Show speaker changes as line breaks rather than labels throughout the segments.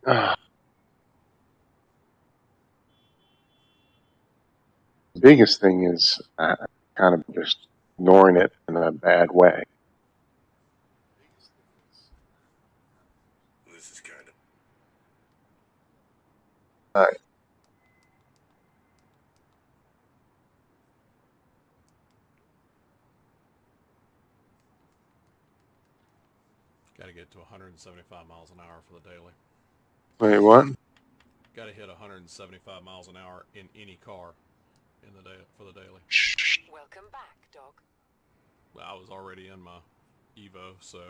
The biggest thing is kind of just ignoring it in a bad way.
This is kind of...
All right.
Got to get to 175 miles an hour for the daily.
Wait, what?
Got to hit 175 miles an hour in any car in the day for the daily.
Welcome back, dog.
I was already in my Evo, so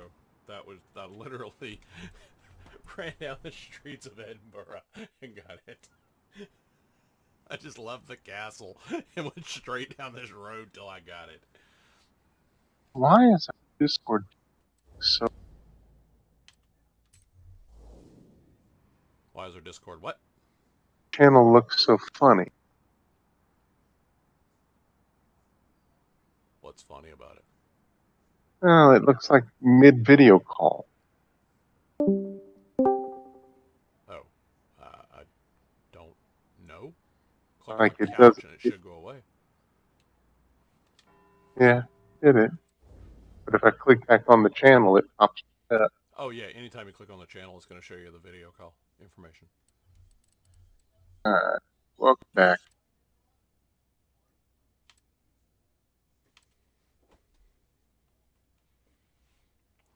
I literally ran down the streets of Edinburgh and got it. I just left the castle and went straight down this road till I got it.
Why is our Discord so?
Why is our Discord what?
Channel looks so funny.
What's funny about it?
Oh, it looks like mid-video call.
Oh, I don't know. Click
Like
on the
it
couch
does.
and it should go away.
Yeah, did it? But if I click back on the channel, it pops up.
Oh yeah, anytime you click on the channel, it's going to show you the video call information.
Welcome back.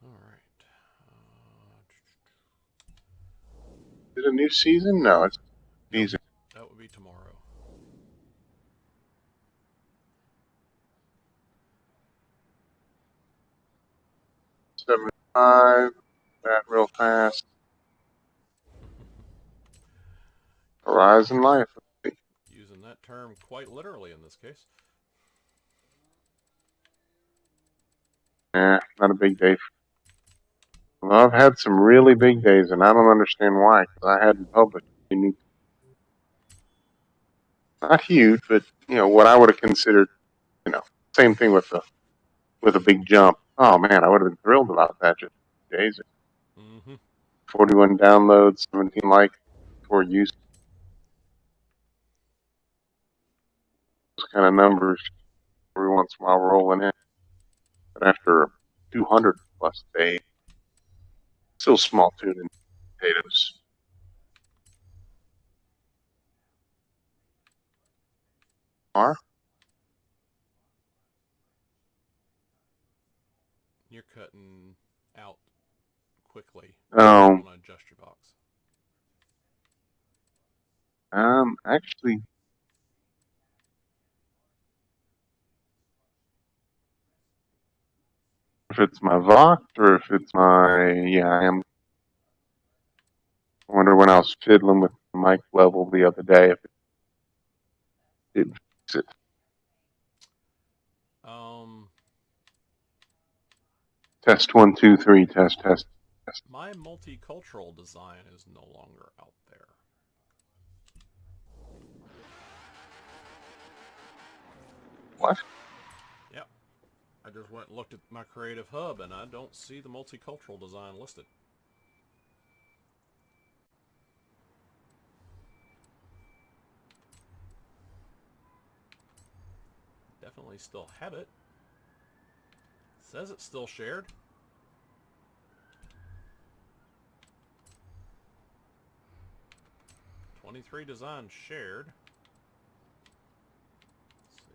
All right.
Is it a new season? No, it's season.
That would be tomorrow.
$75. That real fast. Horizon Life.
Using that term quite literally in this case.
Not a big day. Well, I've had some really big days, and I don't understand why, because I hadn't published any. Not huge, but what I would have considered. Same thing with a big jump. Oh man, I would have been thrilled about that just days. 41 downloads, 17 likes for use. Those kind of numbers every once in a while rolling in. But after 200 plus days, still small tuna and potatoes. Are?
You're cutting out quickly.
Oh.
You want to adjust your box.
Actually, if it's my Vox or if it's my, I am. I wonder when I was fiddling with the mic level the other day if it did fix it. Test 1, 2, 3. Test.
My multicultural design is no longer out there.
What?
Yep. I just went and looked at my Creative Hub and I don't see the multicultural design listed. Definitely still have it. Says it's still shared. "23 designs shared." Let's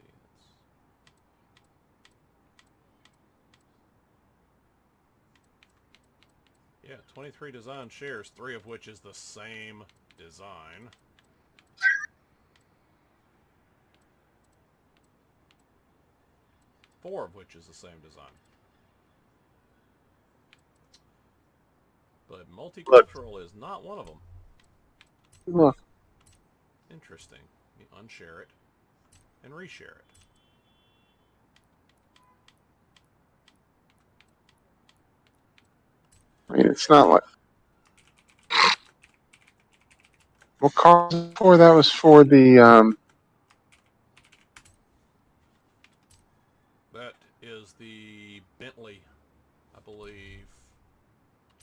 see. Yeah, 23 design shares, 3 of which is the same design. Four of which is the same design. But multicultural is not one of them.
Look.
Interesting. You unshare it and reshare it.
I mean, it's not like. What car was it for? That was for the.
That is the Bentley, I believe.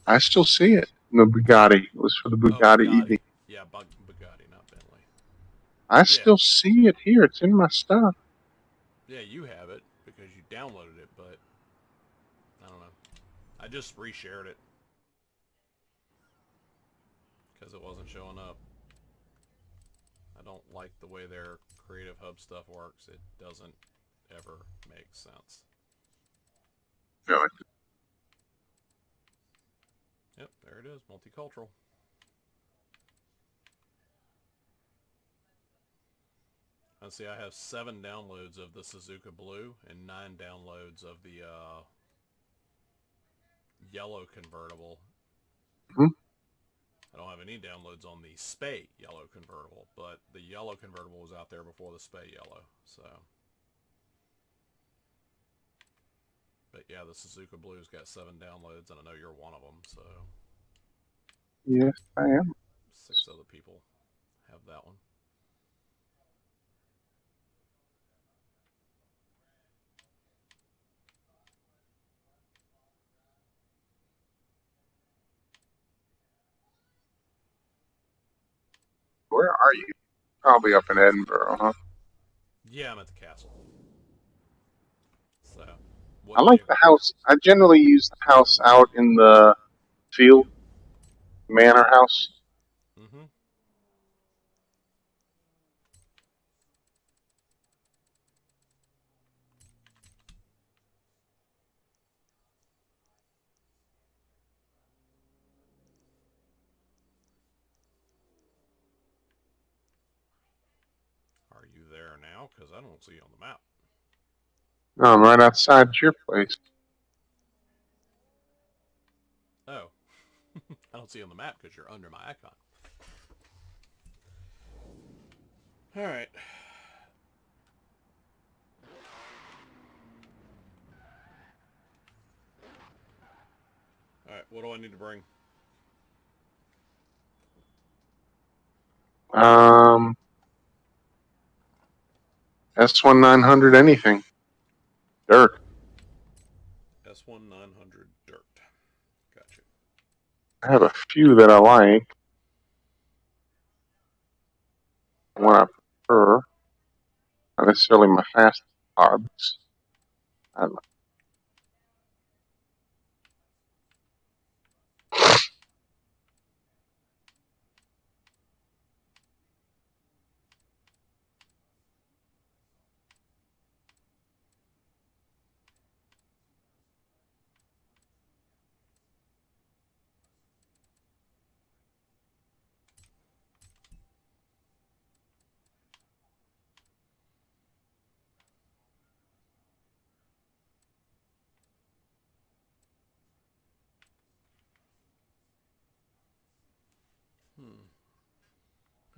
I still see it. The Bugatti. It was for the Bugatti EV.
Yeah, Bugatti, not Bentley.
I still see it here. It's in my stuff.
Yeah, you have it because you downloaded it, but I don't know. I just reshared it because it wasn't showing up. I don't like the way their Creative Hub stuff works. It doesn't ever make sense.
No,
Yep, there it is, multicultural. And see, I have 7 downloads of the Suzuka Blue and 9 downloads of the yellow convertible.
Mm-hmm.
I don't have any downloads on the Spey yellow convertible, but the yellow convertible was out there before the Spey yellow, so. But yeah, the Suzuka Blue's got 7 downloads, and I know you're one of them, so.
Yes, I am.
6 other people have that one.
Where are you? Probably up in Edinburgh, huh?
Yeah, I'm at the castle. So,
I like the house. I generally use the house out in the field, manor house.
Mm-hmm. Are you there now? Because I don't see you on the map.
No, I'm right outside your place.
Oh. I don't see you on the map because you're under my icon. Alright. Alright, what do I need to bring?
S1900 anything. Dirt.
S1900 Dirt. Gotcha.
I have a few that I like. One I prefer. Not necessarily my fast carbs. I like.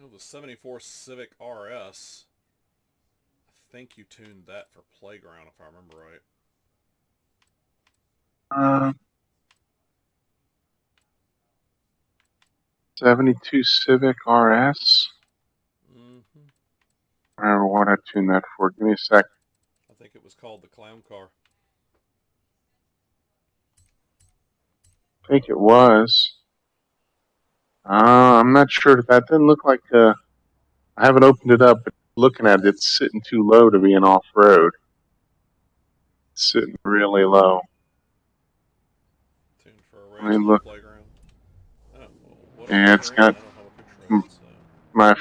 Well, the 74 Civic RS. I think you tuned that for Playground, if I remember right.
72 Civic RS.
Mm-hmm.
I don't know what I tuned that for. Give me a sec.
I think it was called the Clown Car.
I think it was. I'm not sure. That didn't look like. I haven't opened it up, but looking at it, it's sitting too low to be an off-road. It's sitting really low.
Tuned for a race on Playground. Oh, well,
Yeah, it's got my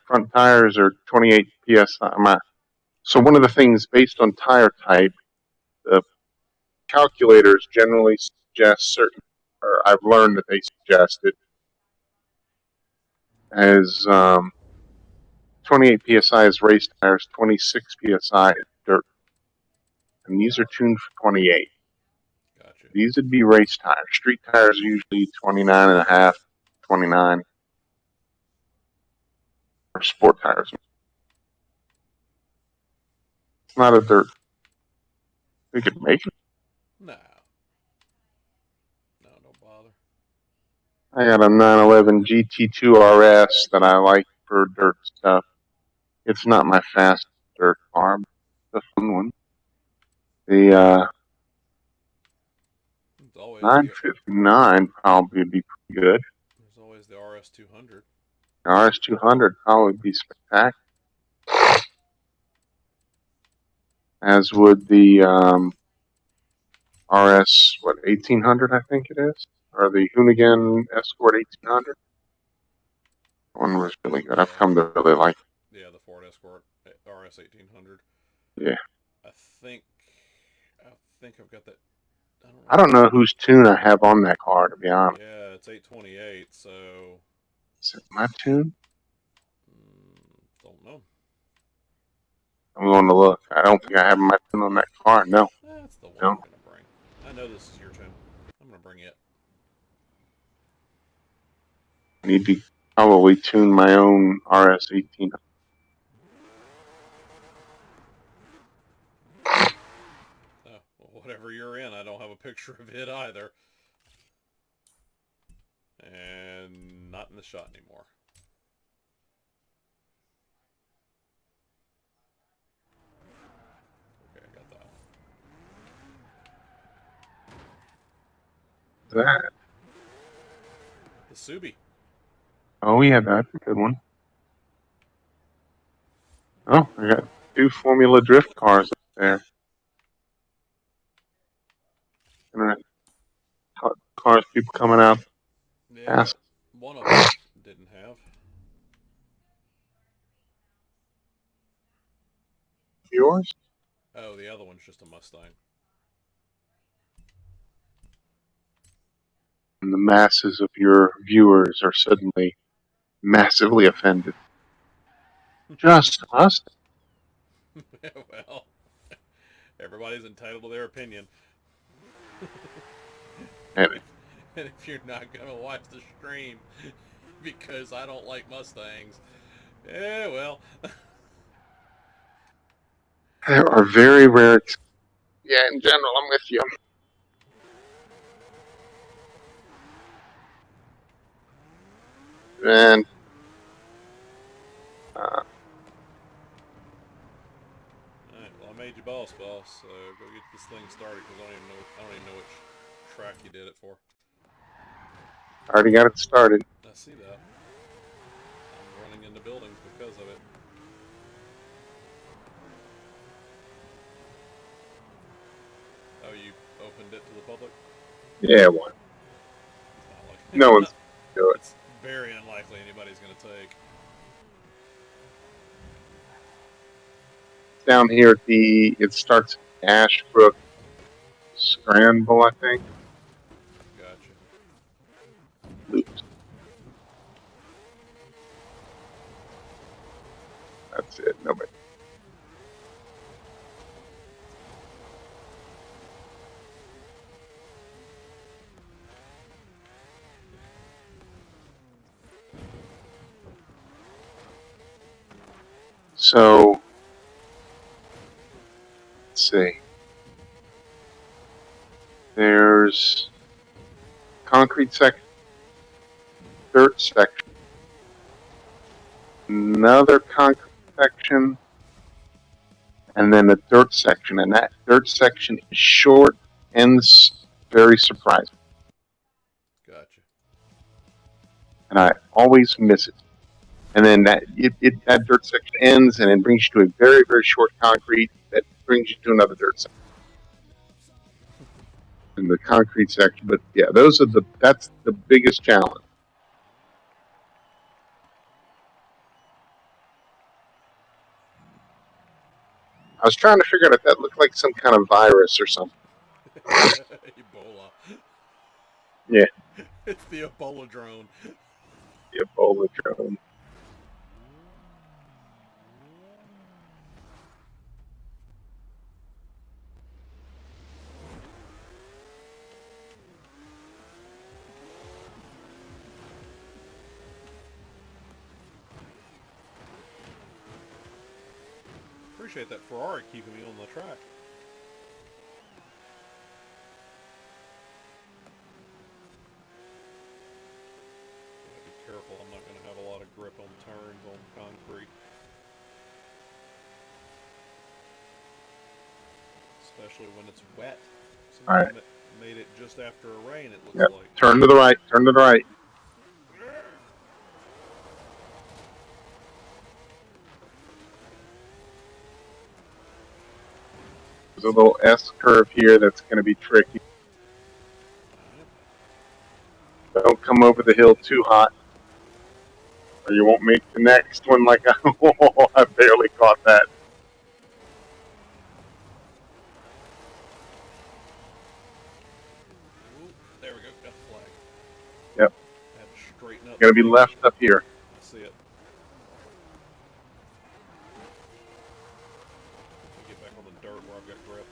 front tires are 28 psi. So one of the things based on tire type, the calculators generally suggest certain, or I've learned that they suggest it as 28 psi is race tires, 26 psi is dirt, and these are tuned for 28.
Gotcha.
These would be race tires. Street tires are usually 29 and a half, 29, or sport tires. It's not a dirt. We could make it.
No. No, don't bother.
I got a 911 GT2 RS that I like for dirt stuff. It's not my fast dirt car, but it's a fun one. It's
always
959 probably would be pretty good.
there's always the RS200.
RS200 probably be spectacular. As would the RS 1800, I think it is, or the Hoonigan Escort 1800. One was really good. I've come to really like.
Yeah, the Ford Escort RS 1800.
Yeah.
I think I've got that.
I don't know whose tune I have on that car, to be honest.
Yeah, it's 828, so.
Is it my tune?
Don't know.
I'm going to look. I don't think I have my tune on that car. No.
That's the one
No.
I'm going to bring. I know this is your tune. I'm going to bring it.
I need to probably tune my own RS 1800.
Oh, well, whatever you're in, I don't have a picture of it either. And not in the shot anymore. Okay, I got that one.
That.
The Subi.
Oh, yeah, that's a good one. Oh, I got 2 Formula Drift cars up there. And cars, people coming out.
Yeah, one of them didn't have.
Yours?
Oh, the other one's just a Mustang.
And the masses of your viewers are suddenly massively offended. Just us?
Well, everybody's entitled to their opinion.
And
And if you're not going to watch the stream because I don't like Mustangs, yeah, well.
there are very rare. Yeah, in general, I'm with you. And
Alright, well, I made you boss, so go get this thing started because I don't even know which track you did it for.
I already got it started.
I see that. I'm running into buildings because of it. Oh, you opened it to the public?
Yeah, one. No one's do it.
It's very unlikely anybody's going to take.
Down here at it starts at Ashbrook Scramble, I think.
Gotcha.
Loops. That's it. Nobody. So, let's see. There's concrete section, dirt section, another concrete section, and then a dirt section. And that dirt section is short, ends very surprising.
Gotcha.
And I always miss it. And then that dirt section ends, and it brings you to a very, very short concrete that brings you to another dirt section. In the concrete section, but yeah, that's the biggest challenge. I was trying to figure out if that looked like some kind of virus or something.
Ebola.
Yeah.
It's the Ebola drone.
The Ebola drone.
Appreciate that Ferrari keeping me on the track. Be careful, I'm not going to have a lot of grip on turns on concrete. Especially when it's wet.
All right.
Made it just after a rain, it looks
Yep.
like.
Turn to the right. Turn to the right. There's a little S curve here that's going to be tricky. Don't come over the hill too hot, or you won't make the next one like I barely caught that.
Ooh, there we go. Got the flag.
Yep.
Have to straighten up.
Going to be left up here.
I see it. Get back on the dirt where I've got grip.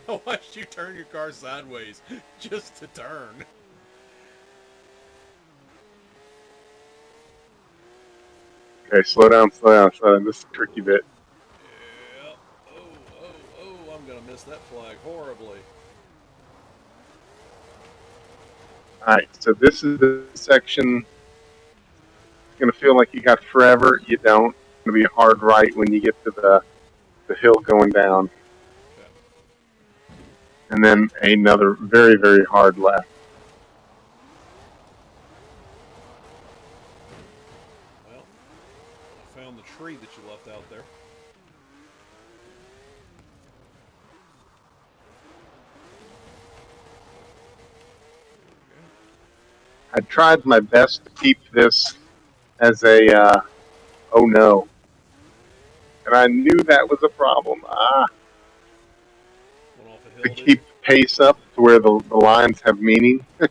I watched you turn your car sideways just to turn.
Okay, slow down, slow down, slow down. This is a tricky bit.
Yeah. Oh, I'm going to miss that flag horribly.
Alright, so this is the section. It's going to feel like you got forever. You don't. It's going to be a hard right when you get to the hill going down.
Okay.
And then another very, very hard left.
Well, I found the tree that you left out there.
I tried my best to keep this as a oh no. And I knew that was a problem.
Went off a
To
hill,
keep the pace up to where the lines have meaning.
Yeah.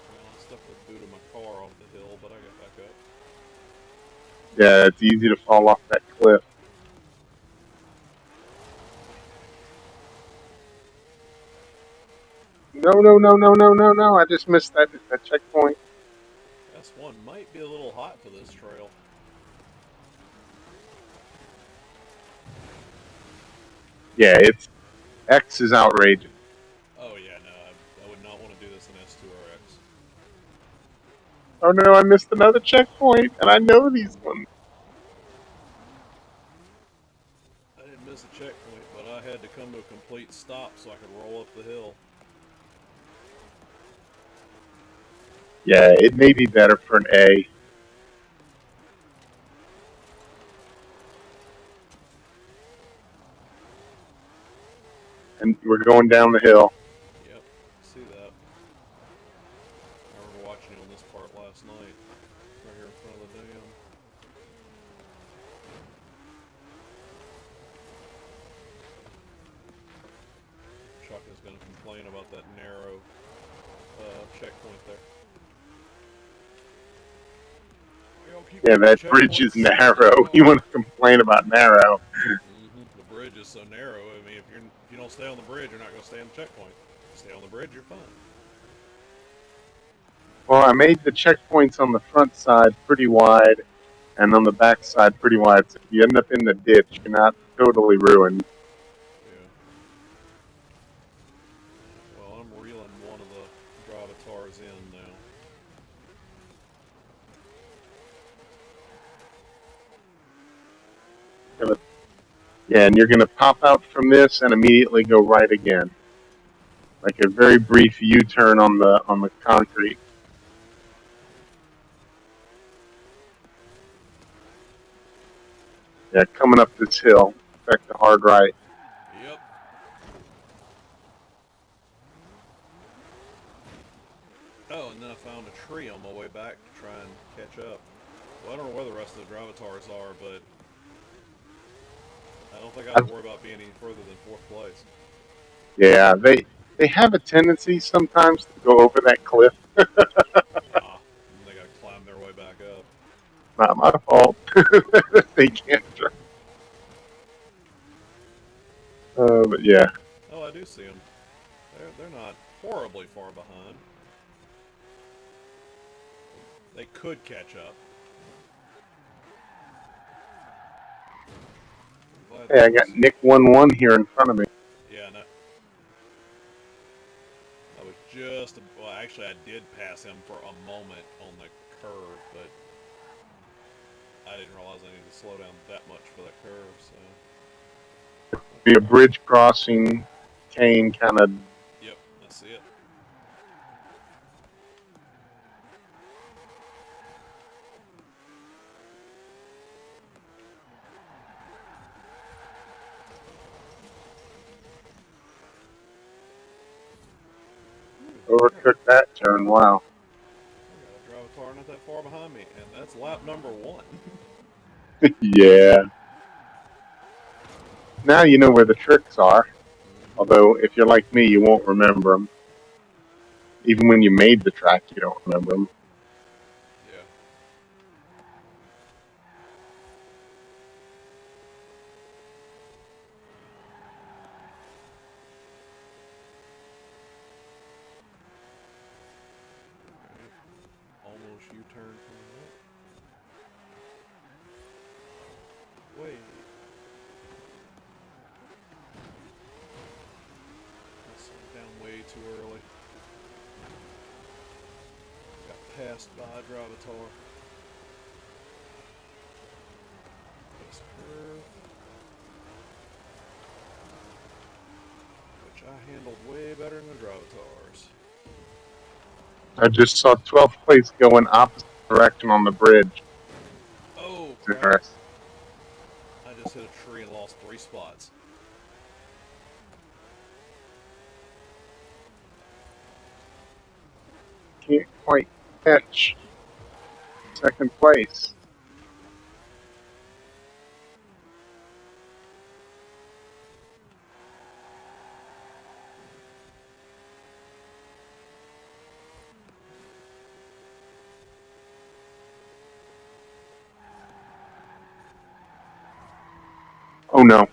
Well, I stuck the boot of my car off the hill, but I got back up.
Yeah, it's easy to fall off that cliff. No. I just missed that checkpoint.
S1 might be a little hot for this trail.
Yeah, it's X is outrageous.
Oh yeah, no, I would not want to do this in S2RX.
Oh no, I missed another checkpoint, and I know these ones.
I didn't miss a checkpoint, but I had to come to a complete stop so I could roll up the hill.
Yeah, it may be better for an A. And we're going down the hill.
Yep, see that. I remember watching you on this part last night, right here in front of the dam. Chuck is going to complain about that narrow checkpoint there.
Yeah, that bridge is narrow. You want to complain about narrow?
The bridge is so narrow. I mean, if you don't stay on the bridge, you're not going to stay on the checkpoint. If you stay on the bridge, you're fine.
Well, I made the checkpoints on the front side pretty wide, and on the back side pretty wide. So if you end up in the ditch, you're not totally ruined.
Yeah. Well, I'm reeling one of the Gravatars in now.
Yeah, and you're going to pop out from this and immediately go right again, like a very brief U-turn on the concrete. Yeah, coming up this hill, expect a hard right.
Yep. Oh, and then I found a tree on my way back to try and catch up. Well, I don't know where the rest of the Gravatars are, but I don't think I have to worry about being any further than 4th place.
Yeah, they have a tendency sometimes to go over that cliff.
And they gotta climb their way back up.
Not my fault. They can't try. But yeah.
Oh, I do see them. They're not horribly far behind. They could catch up.
Hey, I got Nick 1-1 here in front of me.
just, well, actually, I did pass him for a moment on the curve, but I didn't realize I needed to slow down that much for that curve, so.
Be a bridge crossing, cane kind of.
Yep, I see it.
Overtook that turn. Wow.
I got a drive a car not that far behind me, and that's lap number 1.
Yeah. Now you know where the tricks are. Although, if you're like me, you won't remember them. Even when you made the track, you don't remember them.
Yeah. Alright. Almost U-turn coming up. Wait. I slowed down way too early. Got passed by a Gravatar. This curve, which I handled way better than the Gravatars.
I just saw 12th place going opposite direction on the bridge.
Oh,
It's
crap.
interesting.
I just hit a tree and lost 3 spots.
Can't quite catch second place. Oh no.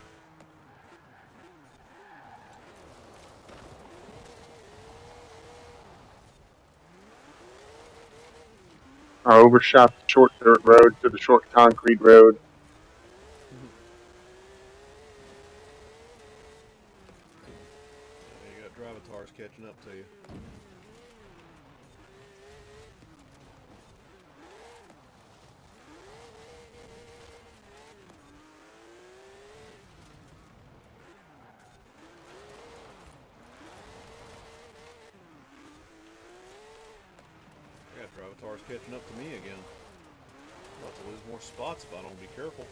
I overshot the short dirt road to the short concrete road.
You got Gravatars catching up to you. I got Gravatars catching up to me again. I'm about to lose more spots if I don't be careful.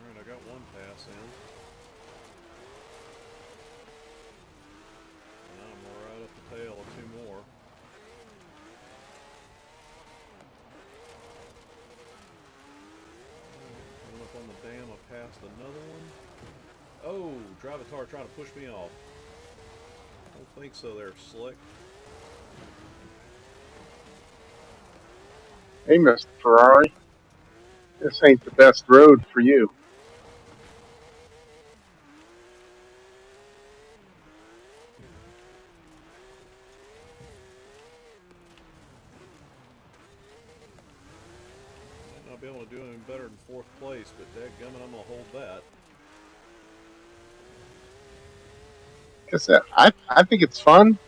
Alright, I got one pass in. Now I'm right up the tail of 2 more. Coming up on the dam, I passed another one. Oh, Gravatar trying to push me off. Don't think so there, Slick.
Hey, Mr. Ferrari. This ain't the best road for you.
Might not be able to do any better than 4th place, but dadgummit, I'm going to hold that.
Like I said, I think it's fun,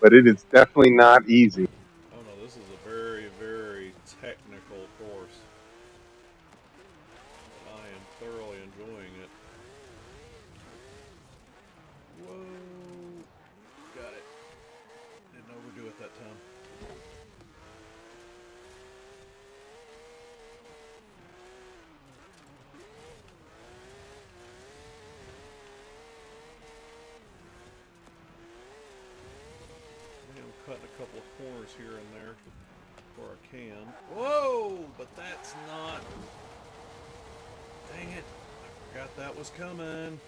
but it is definitely not easy.
Oh no, this is a very, very technical course. I am thoroughly enjoying it. Whoa! Got it. Didn't overdo it that time. repairs here and there where I can. Whoa! But that's not... Dang it. I forgot that was coming.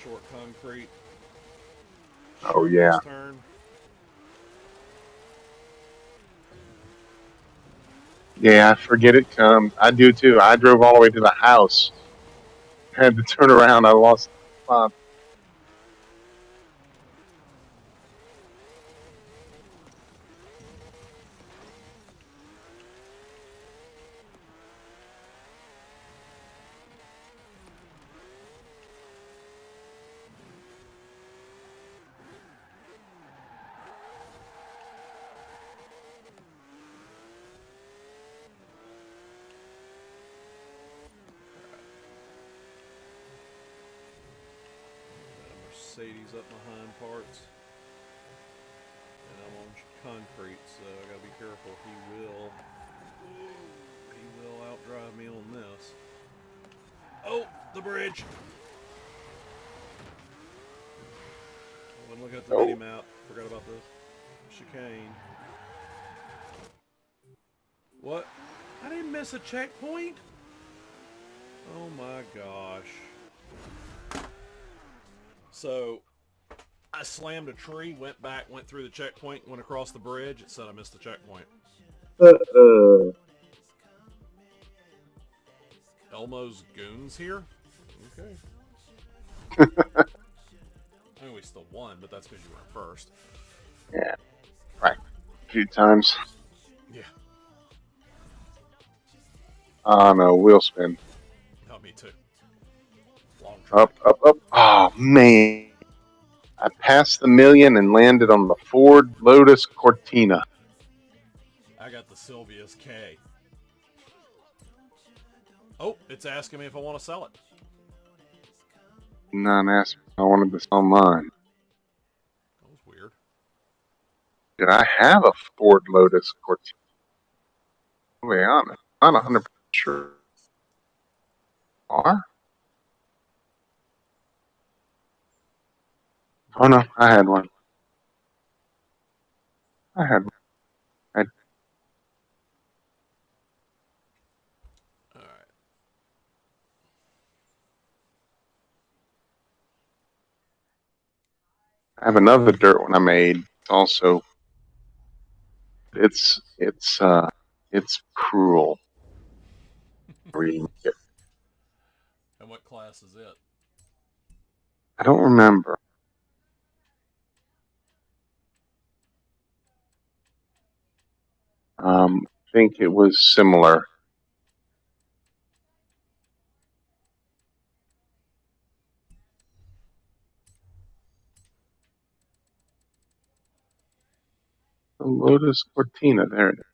Short concrete.
Oh, yeah.
This turn.
Yeah, I forget it comes. I do too. I drove all the way to the house. Had to turn around. I lost the spot.
Got a Mercedes up my hind parts. And I'm on concrete, so I gotta be careful. He will outdrive me on this. Oh, the bridge! I wasn't looking at the
Oh.
mini map. Forgot about the chicane. What? I didn't miss a checkpoint? Oh my gosh. So, I slammed a tree, went back, went through the checkpoint, went across the bridge. It said I missed the checkpoint. Elmo's goons here? Okay. I mean, we still won, but that's because you were first.
Yeah, right. A few times.
Yeah.
Oh, no, wheel spin.
Oh, me too. Long track.
Up. Oh, man. I passed the million and landed on the Ford Lotus Cortina.
I got the Sylvia's K. Oh, it's asking me if I want to sell it.
Not asking. I wanted to sell mine.
That was weird.
Did I have a Ford Lotus Cortina? To be honest, I'm not 100% sure. Are? Oh, no, I had one. I had one.
All right.
I have another dirt one I made. Also, it's cruel. Reading it.
And what class is it?
I don't remember. I think it was similar. The Lotus Cortina, there it is.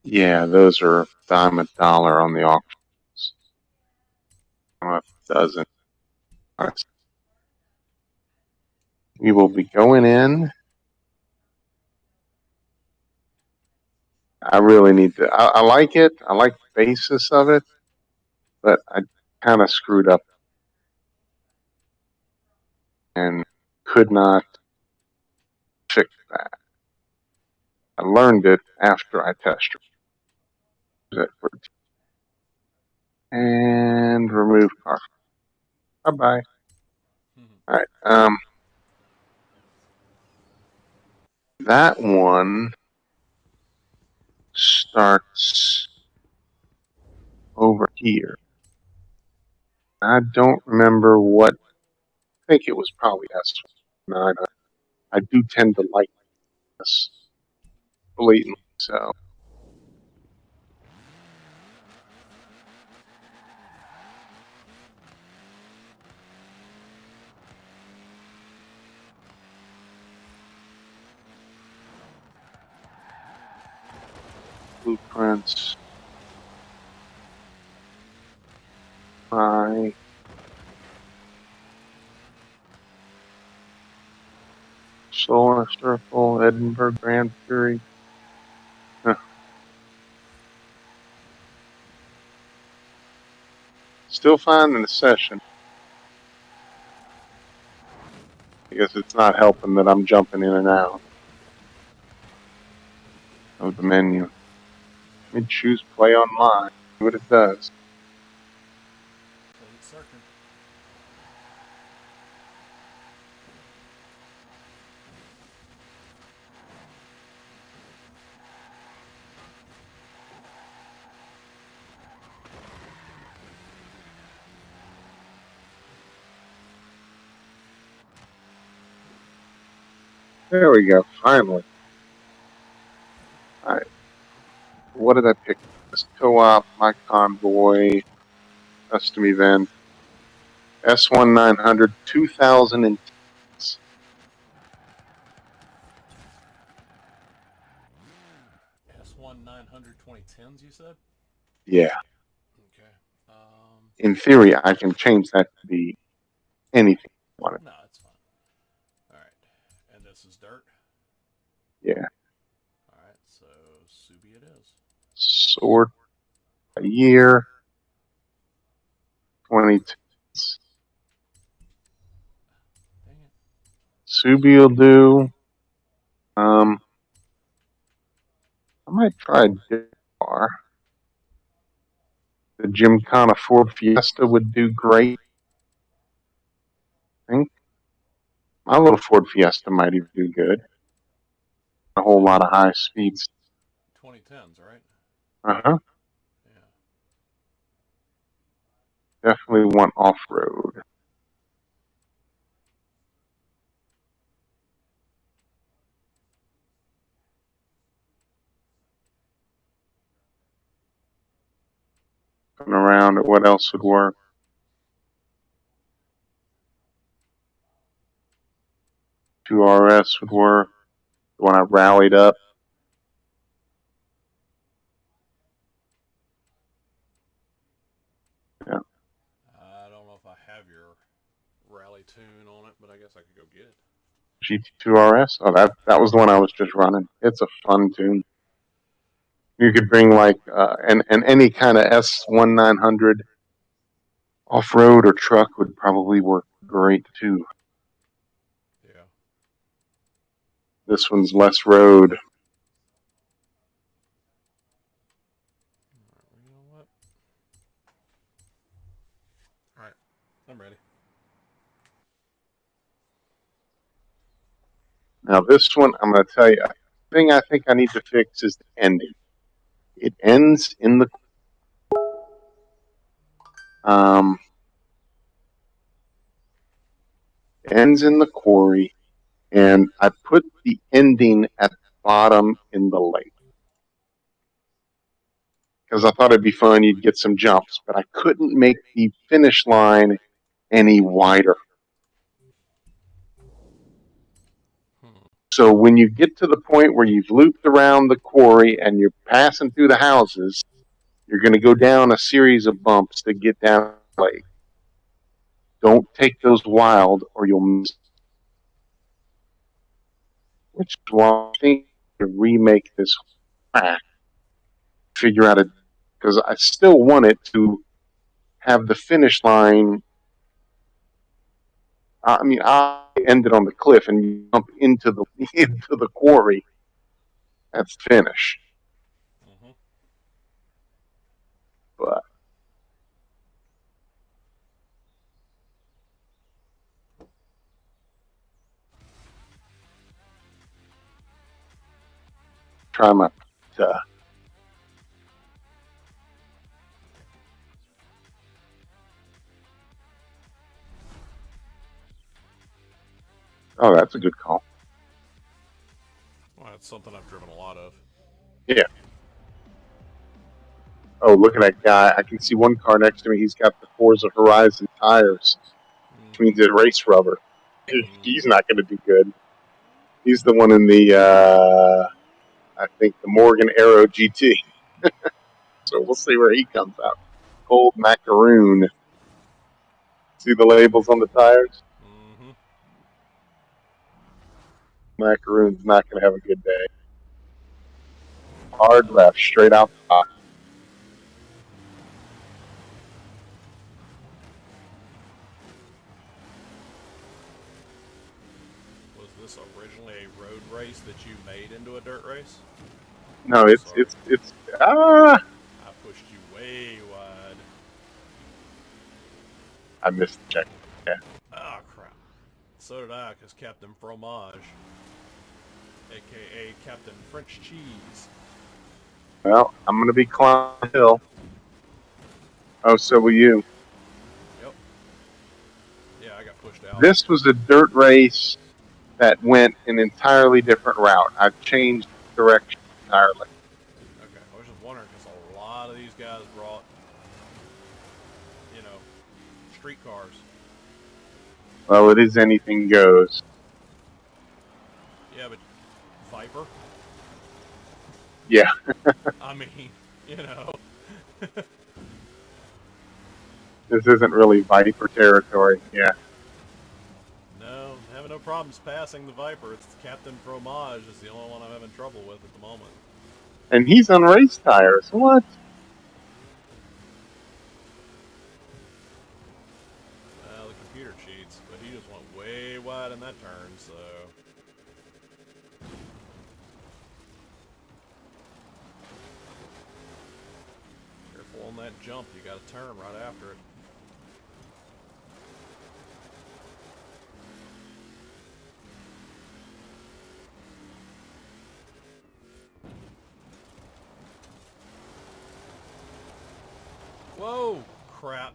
Yeah, those are dime a dollar on the auctions. A dozen. We will be going in. I really need to. I like it. I like the basis of it, but I kind of screwed up and could not fix that. I learned it after I tested it. And remove car. Bye bye. All right. That one starts over here. I don't remember what. I think it was probably S9. I do tend to like this blatantly, so. Blueprints. My Solar Circle, Edinburgh Grand Prix. Huh. Still finding the session. I guess it's not helping that I'm jumping in and out of the menu. Let me choose play online. See what it does.
Plate circuit.
There we go. Finally. All right. What did I pick? This co-op, my convoy, custom event, S1900 2000.
S1900 2010s, you said?
Yeah.
Okay.
In theory, I can change that to be anything I want it.
No, it's fine. Alright. And this is dirt?
Yeah.
Alright, so Subi it is.
Sort a year, 22.
Dang it.
Subi will do. I might try Car. The Gymkhana Ford Fiesta would do great. I think my little Ford Fiesta might even do good. A whole lot of high speeds.
2010s, right?
Uh-huh.
Yeah.
Definitely want off-road. Looking around at what else would work. 2RS would work. The one I rallied up. Yeah.
I don't know if I have your rally tune on it, but I guess I could go get it.
GT2RS? Oh, that was the one I was just running. It's a fun tune. You could bring like and any kind of S1900 off-road or truck would probably work great too.
Yeah.
This one's less road.
Alright, you know what? Alright, I'm ready.
Now this one, I'm going to tell you, the thing I think I need to fix is the ending. It ends in the quarry, and I put the ending at the bottom in the lake because I thought it'd be fun. You'd get some jumps, but I couldn't make the finish line any wider. So when you get to the point where you've looped around the quarry and you're passing through the houses, you're going to go down a series of bumps to get down the lake. Don't take those wild or you'll miss. Which is why I think to remake this track, figure out because I still want it to have the finish line. I mean, I end it on the cliff and jump into the quarry. That's the finish.
Mm-hmm.
But try my oh, that's a good call.
Well, that's something I've driven a lot of.
Yeah. Oh, look at that guy. I can see one car next to me. He's got the Forza Horizon tires, which means it's race rubber. He's not going to do good. He's the one in the, I think, the Morgan Aero GT. So we'll see where he comes out. Cold macaroon. See the labels on the tires?
Mm-hmm.
Macaroon's not going to have a good day. Hard left, straight out the box.
you made into a dirt race?
No,
Oh, sorry.
it's ah.
I pushed you way wide.
I missed the check. Yeah.
Oh, crap. So did I, because Captain Fromage, a.k.a. Captain French Cheese.
Well, I'm gonna be climbing the hill. Oh, so will you.
Yep. Yeah, I got pushed out.
This was a dirt race that went an entirely different route. I've changed direction entirely.
Okay, I was just wondering, because a lot of these guys brought, streetcars.
Well, it is anything goes.
Yeah, but Viper?
Yeah.
I mean, you know.
This isn't really Viper territory. Yeah.
No, having no problems passing the Viper. It's Captain Fromage is the only one I'm having trouble with at the moment.
And he's on race tires. What?
Well, the computer cheats, but he just went way wide in that turn, so... Careful on that jump, you gotta turn right after it. Whoa! Crap.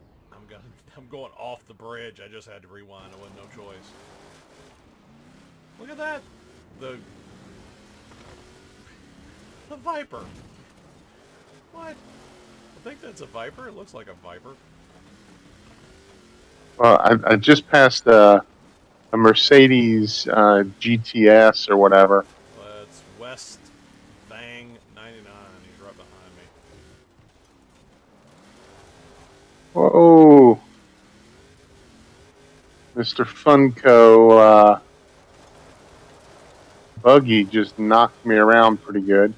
I'm going off the bridge. I just had to rewind. I wasn't no choice. Look at that! The Viper! What? I think that's a Viper. It looks like a Viper.
Well, I just passed a Mercedes GTS or whatever.
It's West Bang 99. He's right behind me.
Whoa. Mr. Funko buggy just knocked me around pretty good.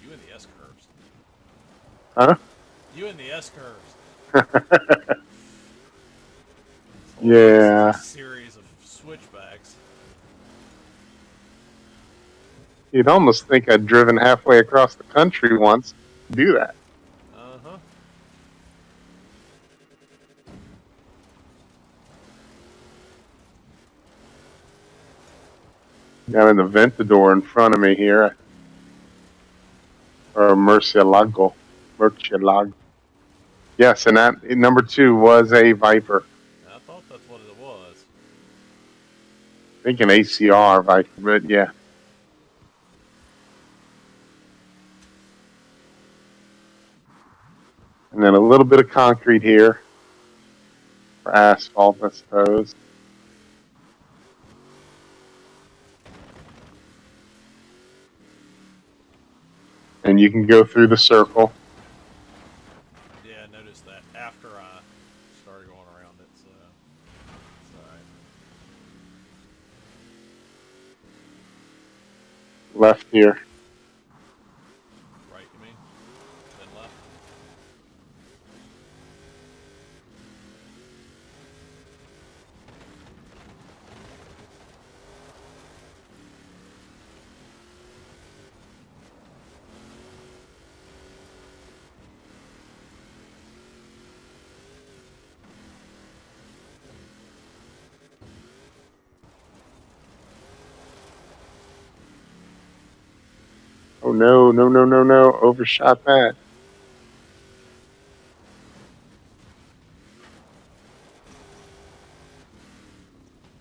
You and the S-curves.
Huh?
You and the S-curves.
Yeah.
A series of switchbacks.
You'd almost think I'd driven halfway across the country once to do that.
Uh-huh.
Got an Aventador in front of me here. Or a Murcielago. Yes, and that number 2 was a Viper.
I thought that's what it was.
I think an ACR Viper, but yeah. And then a little bit of concrete here. For asphalt, I suppose. And you can go through the circle.
Yeah, I noticed that after I started going around it, so it's alright.
Left here.
Right, you mean? Then left?
Oh no, no, no, no, no. Overshot that.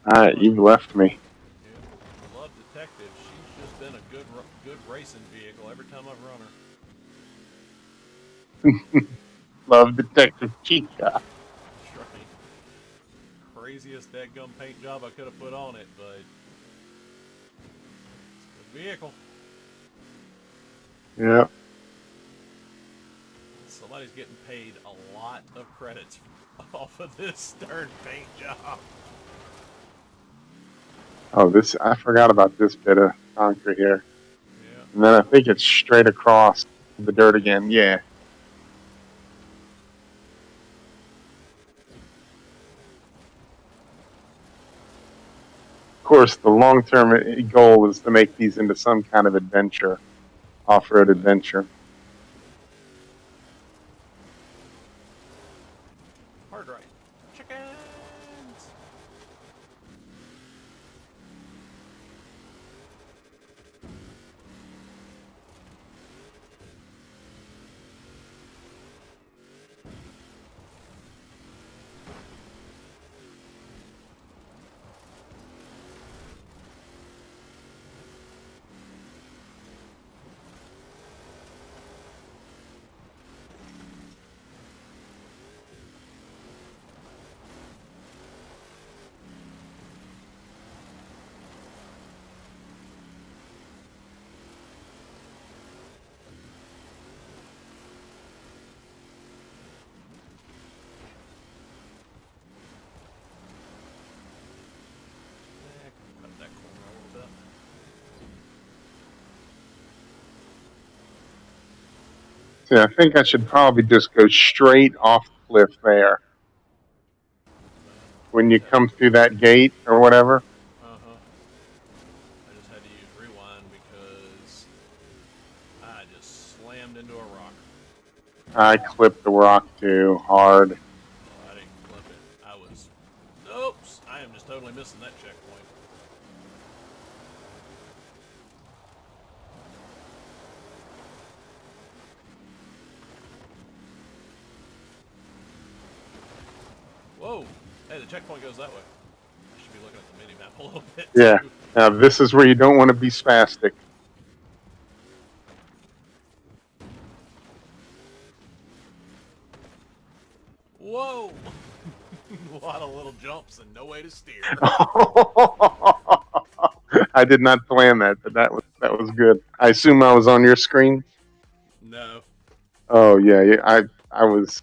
Alright, you've left me.
Yeah. The Love Detective, she's just been a good racing vehicle every time I've run her.
Love Detective Chica.
That's right. Craziest dadgum paint job I could have put on it, but it's a good vehicle.
Yeah.
Somebody's getting paid a lot of credits off of this darn paint job.
Oh, I forgot about this bit of concrete here.
Yeah.
And then I think it's straight across the dirt again. Yeah. course, the long-term goal is to make these into some kind of adventure, off-road adventure.
Hard right. Chickens! Cut that corner a little bit.
So I think I should probably just go straight off the cliff there. When you come through that gate or whatever.
Uh-huh. I just had to use rewind because I just slammed into a rock.
I clipped the rock too hard.
Oh, I didn't clip it. I was... Oops! I am just totally missing that checkpoint. Whoa! Hey, the checkpoint goes that way. I should be looking at the mini-map a little bit,
Yeah.
too.
Now this is where you don't want to be spastic.
Whoa! A lot of little jumps and no way to steer.
I did not plan that, but that was good. I assume I was on your screen.
No.
Oh yeah, I was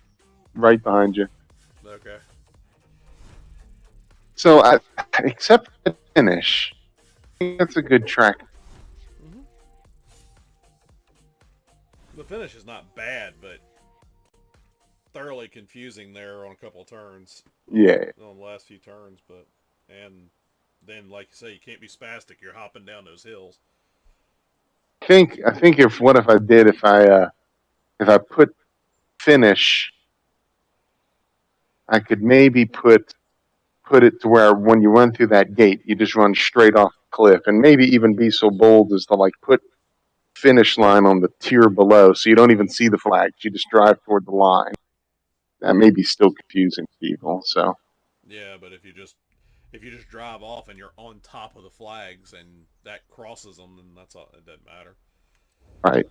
right behind you.
Okay.
So except the finish, I think that's a good track.
Mm-hmm. The finish is not bad, but thoroughly confusing there on a couple of turns.
Yeah.
On the last few turns, but and then like you say, you can't be spastic. You're hopping down those hills.
I think if I put finish, I could maybe put it to where when you run through that gate, you just run straight off the cliff, and maybe even be so bold as to like put finish line on the tier below, so you don't even see the flags. You just drive toward the line. That may be still confusing to people. So
yeah, but if you just drive off and you're on top of the flags and that crosses them, then that's all. It doesn't matter.
right.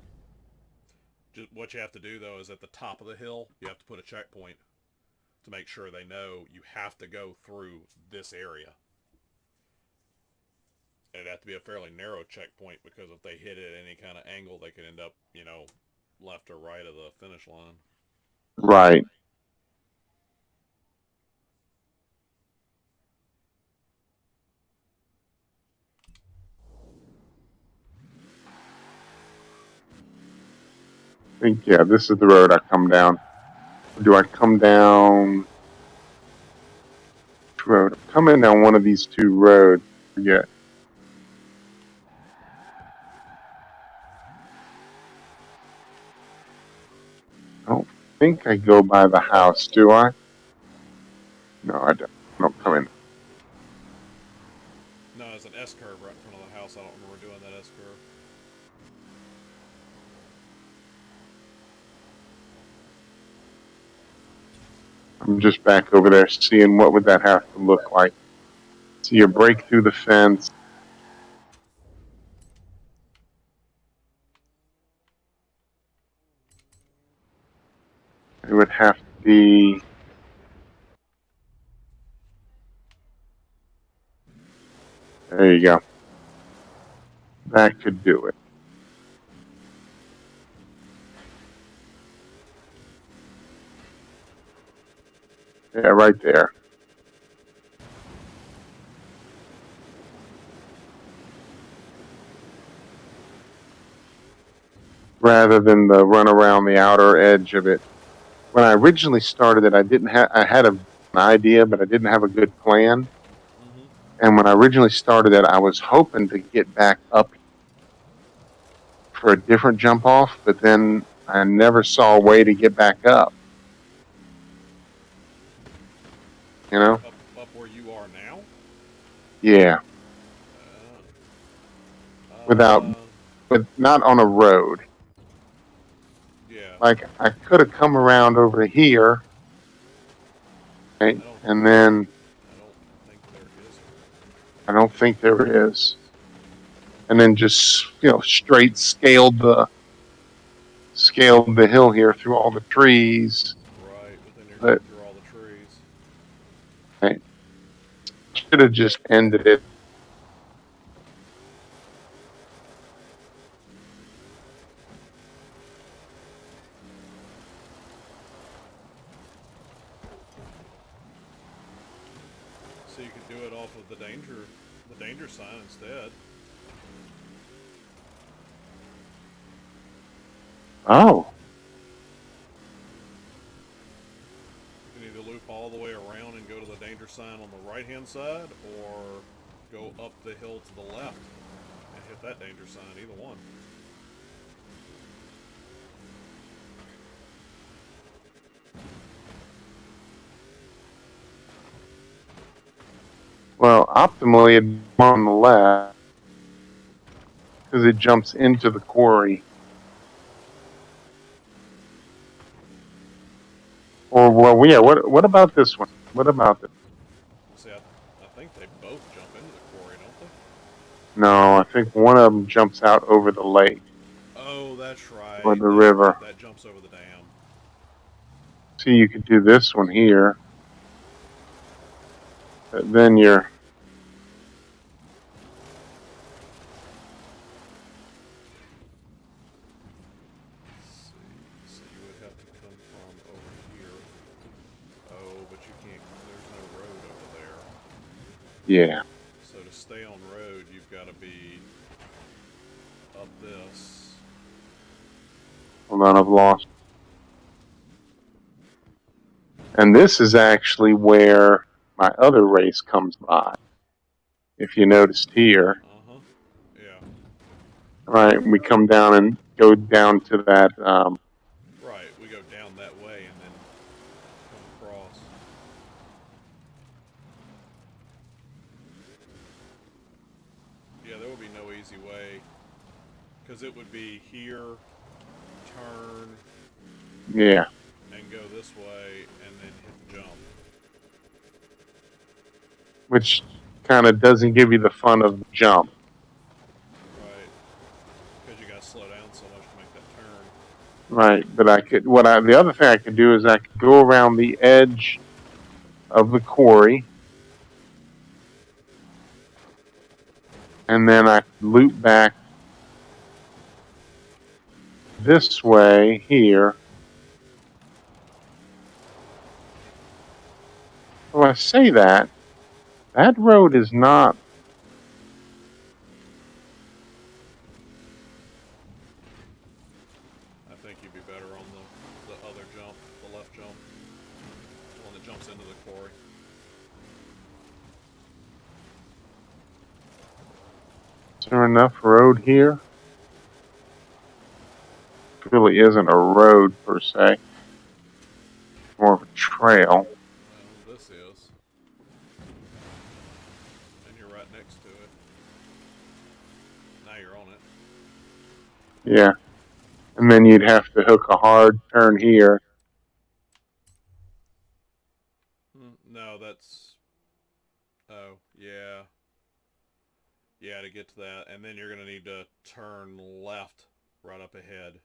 Just what you have to do though is at the top of the hill, you have to put a checkpoint to make sure they know you have to go through this area. And it'd have to be a fairly narrow checkpoint because if they hit it at any kind of angle, they could end up, left or right of the finish line.
Right. I think, yeah, this is the road I come down. Or do I come down? Which road? I'm coming down one of these two roads. I forget. I don't think I go by the house, do I? No, I don't. I don't come in.
No, there's an S-curve right in front of the house. I don't remember doing that S-curve.
I'm just back over there seeing what would that have to look like. So you break through the fence. It would have to be... There you go. That could do it. Yeah, right there. Rather than the run around the outer edge of it. When I originally started it, I had an idea, but I didn't have a good plan.
Mm-hmm.
And when I originally started it, I was hoping to get back up for a different jump off, but then I never saw a way to get back up. You know?
Up where you are now?
Yeah. Without, but not on a road.
Yeah.
Like I could have come around over here, right? And then
I don't think there is.
I don't think there is. And then just straight scaled the hill here through all the trees.
Right, but then you're
But
going through all the trees.
right, should have just ended it.
So you could do it off of the danger sign instead.
Oh,
You can either loop all the way around and go to the danger sign on the right hand side, or go up the hill to the left and hit that danger sign, either one.
well, optimally it's on the left because it jumps into the quarry. Or well, yeah. What about this one? What about this?
See, I think they both jump into the quarry, don't they?
No, I think one of them jumps out over the lake
Oh, that's right.
or the river.
That jumps over the dam.
See, you could do this one here. But then you're
So you would have to come from over here. Oh, but you can't. There's no road over there.
yeah.
So to stay on road, you've got to be up this.
Hold on, I've lost. And this is actually where my other race comes by. If you noticed here,
Yeah.
right, we come down and go down to that.
Right. We go down that way and then come across. Yeah, there would be no easy way. Because it would be here, turn,
Yeah,
and go this way, and then hit the jump.
which kind of doesn't give you the fun of the jump.
Right. Because you got to slow down so much to make that turn.
Right, but the other thing I could do is I could go around the edge of the quarry, and then I could loop back this way here. Well, I say that road is not.
I think you'd be better on the other jump, the left jump. The one that jumps into the quarry.
Is there enough road here? It really isn't a road per se. More of a trail.
Well, this is. And you're right next to it. Now you're on it.
Yeah. And then you'd have to hook a hard turn here.
No, that's... Oh, yeah. Yeah, to get to that. And then you're going to need to turn left right up ahead.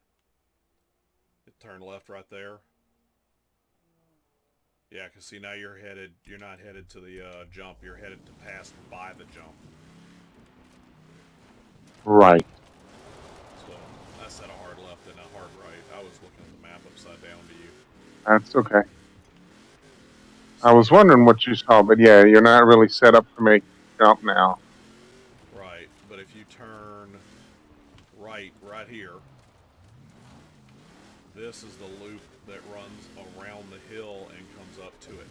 Turn left right there. Yeah, because see, now you're not headed to the jump. You're headed to pass by the jump.
Right.
So, I said a hard left and a hard right. I was looking at the map upside down to you.
That's okay. I was wondering what you saw, but yeah, you're not really set up to make a jump now.
Right, but if you turn right here, this is the loop that runs around the hill and comes up to it.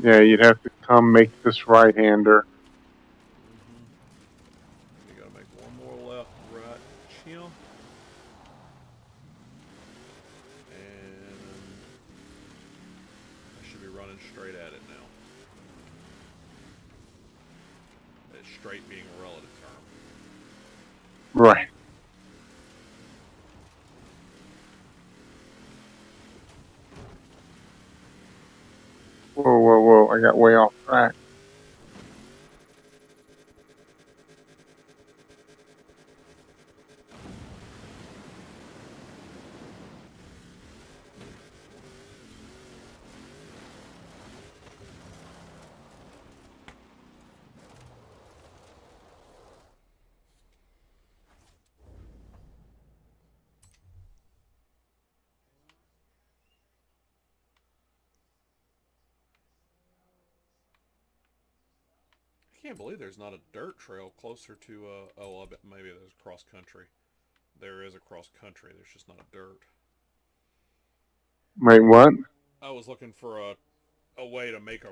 Yeah, you'd have to come make this right-hander.
You gotta make one more left, right, chill. And I should be running straight at it now. Straight being a relative term.
Right. Whoa, whoa, whoa! I got way off track.
I can't believe there's not a dirt trail closer to, oh, I bet maybe there's cross country. There is a cross country, there's just not a dirt.
Wait, what?
I was looking for a way to make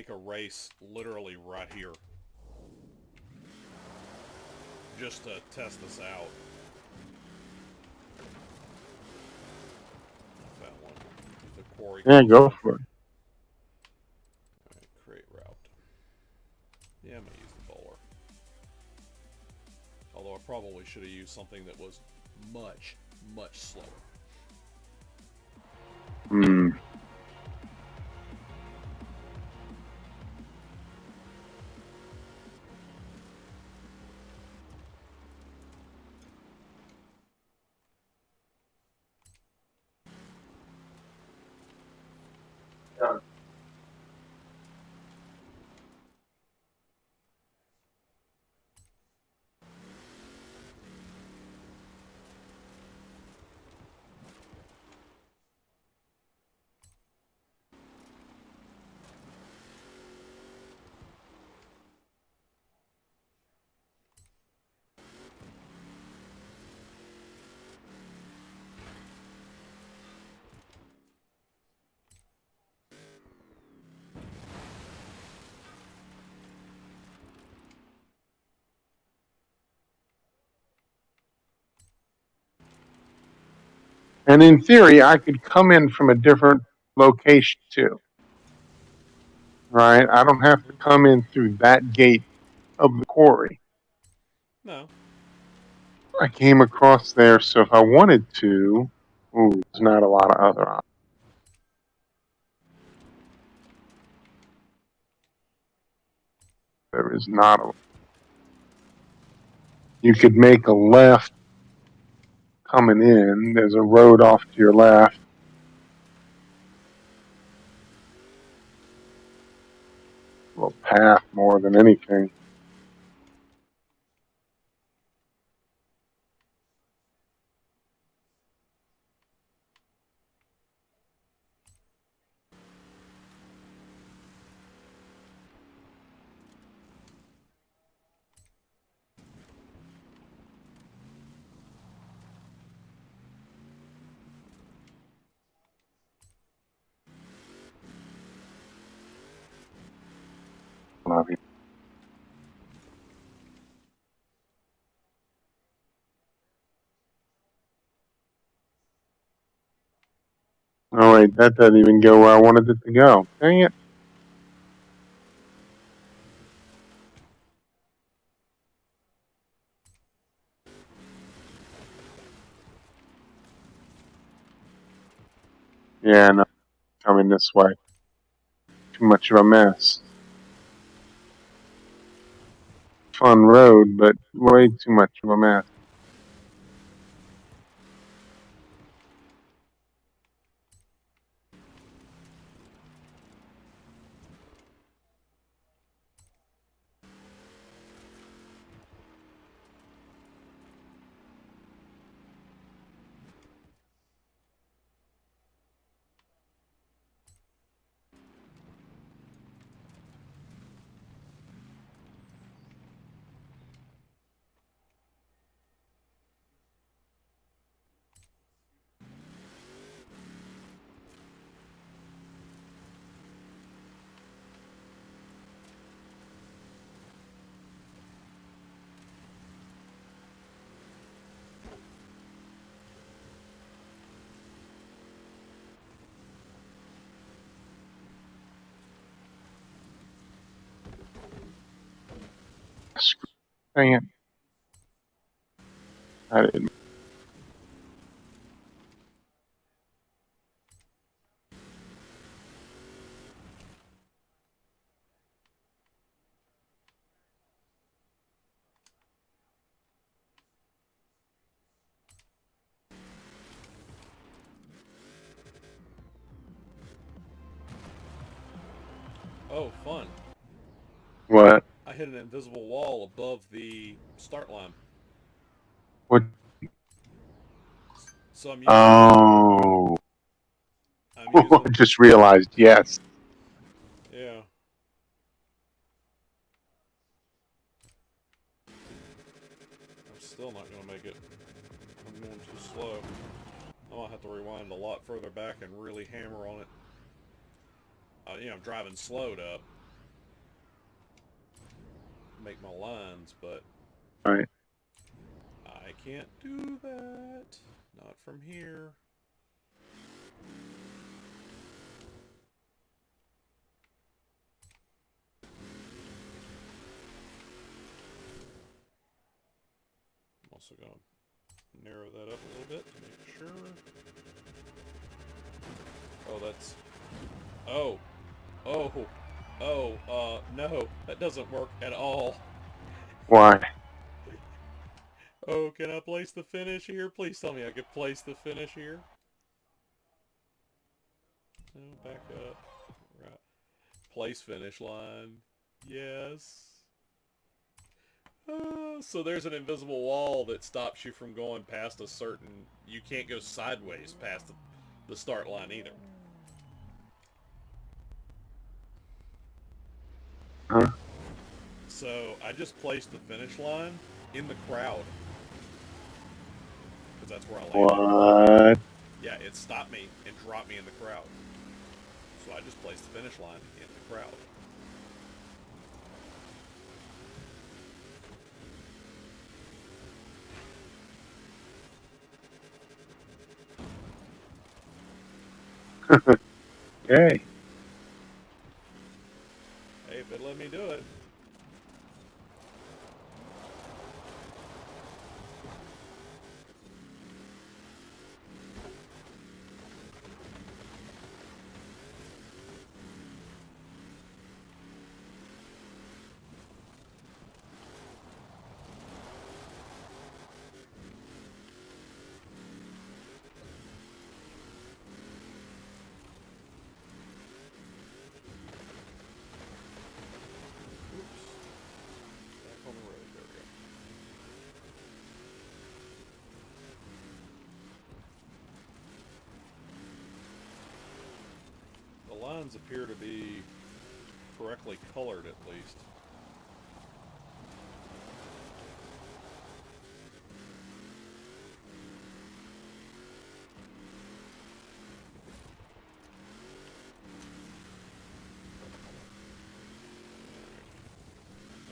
a race literally right here. Just to test this out. That one. The quarry.
Yeah, go for it.
Alright, create route. Yeah, I'm gonna use the bowler. Although I probably should have used something that was much, much slower.
Hmm. And in theory, I could come in from a different location too. Right? I don't have to come in through that gate of the quarry.
No.
I came across there, so if I wanted to, there's not a lot of other options. There is not a. You could make a left coming in. There's a road off to your left. A little path more than anything. Love you. Oh wait, that doesn't even go where I wanted it to go. Dang it. Yeah, no, coming this way. Too much of a mess. Fun road, but way too much of a mess. Dang it. I didn't.
Oh, fun.
What?
I hit an invisible wall above the start line.
What?
So I'm using
Oh.
I'm
I
using
just realized, yes.
yeah. I'm still not gonna make it. I'm going too slow. I'm gonna have to rewind a lot further back and really hammer on it. I'm driving slowed up. Make my lines, but
Right.
I can't do that. Not from here. I'm also going to narrow that up a little bit to make sure. Oh, that's... Oh. Oh. Oh, no. That doesn't work at all.
Why?
Oh, can I place the finish here? Please tell me I could place the finish here. No, back up. Right. Place finish line. Yes. So there's an invisible wall that stops you from going past a certain... You can't go sideways past the start line either.
Huh?
So I just placed the finish line in the crowd. Because that's where I landed.
What?
Yeah, it stopped me and dropped me in the crowd. So I just placed the finish line in the crowd.
Okay.
Hey, if it let me do it. Oops. Back on the road. There we go. The lines appear to be correctly colored at least.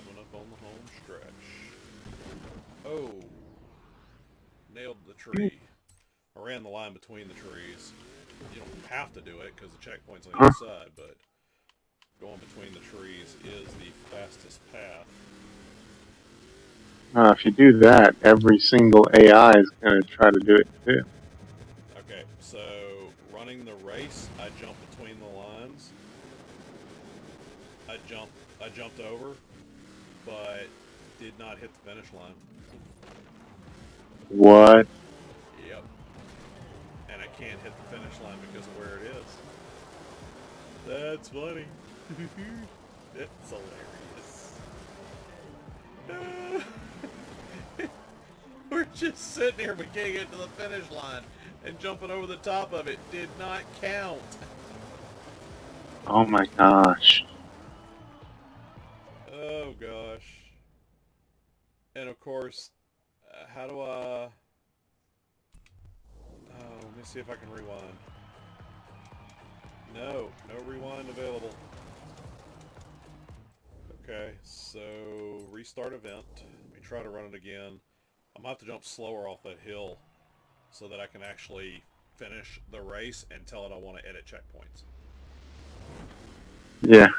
Coming up on the home stretch. Oh! Nailed the tree. I ran the line between the trees. You don't have to do it because the checkpoint's on the other side, but going between the trees is the fastest path.
If you do that, every single AI is going to try to do it too.
Okay, so running the race, I jumped between the lines. I jumped over, but did not hit the finish line.
What?
Yep. And I can't hit the finish line because of where it is. That's funny. It's hilarious. We're just sitting here, we can't get to the finish line, and jumping over the top of it did not count.
Oh my gosh.
Oh gosh. And of course, how do I... Oh, let me see if I can rewind. No rewind available. Okay, so restart event. Let me try to run it again. I'm going to have to jump slower off that hill so that I can actually finish the race and tell it I want to edit checkpoints.
Yeah.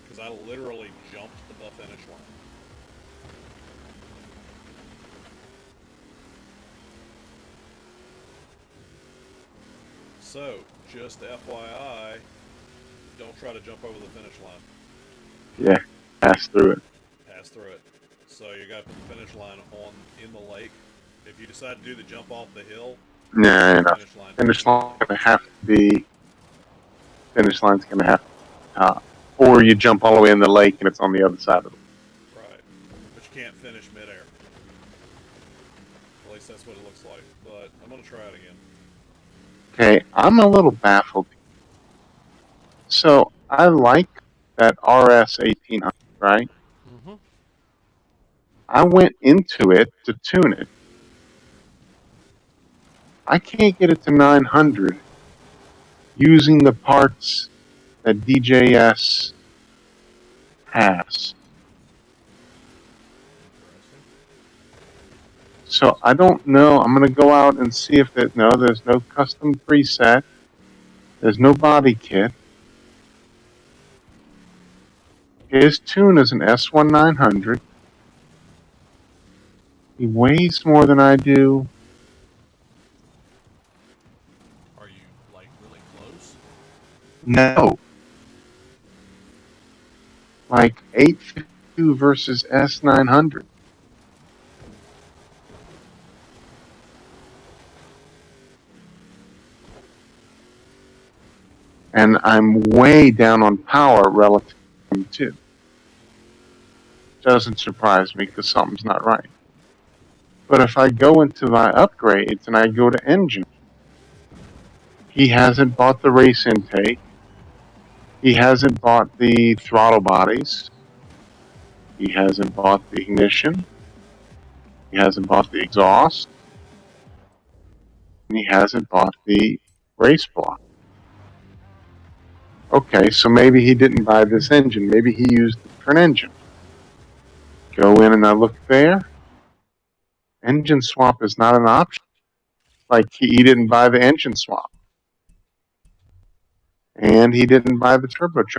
Because I literally jumped the finish line. So, just FYI, don't try to jump over the finish line.
Yeah, pass through it.
Pass through it. So you got to put the finish line on in the lake. If you decide to do the jump off the hill,
Nah,
put the
enough.
finish line
Finish
in the
line's
lake.
gonna have to be. Finish line's gonna have to be top, or you jump all the way in the lake and it's on the other side of the lake.
Right. But you can't finish midair. At least that's what it looks like. But I'm going to try it again.
Okay, I'm a little baffled. So I like that RS 1800, right?
Mm-hmm.
I went into it to tune it. I can't get it to 900 using the parts that DJS has.
Interesting.
So I don't know. I'm going to go out and see if there's no custom preset. There's no body kit. His tune is an S1900. He weighs more than I do.
Are you, like, really close?
No. Like 852 versus S900. And I'm way down on power relative to him, too. Doesn't surprise me because something's not right. But if I go into my upgrades and I go to engine, he hasn't bought the race intake. He hasn't bought the throttle bodies. He hasn't bought the ignition. He hasn't bought the exhaust. And he hasn't bought the race block. Okay, so maybe he didn't buy this engine. Maybe he used a different engine. Go in and I look there. Engine swap is not an option. Like he didn't buy the engine swap. And he didn't buy the turbocharger.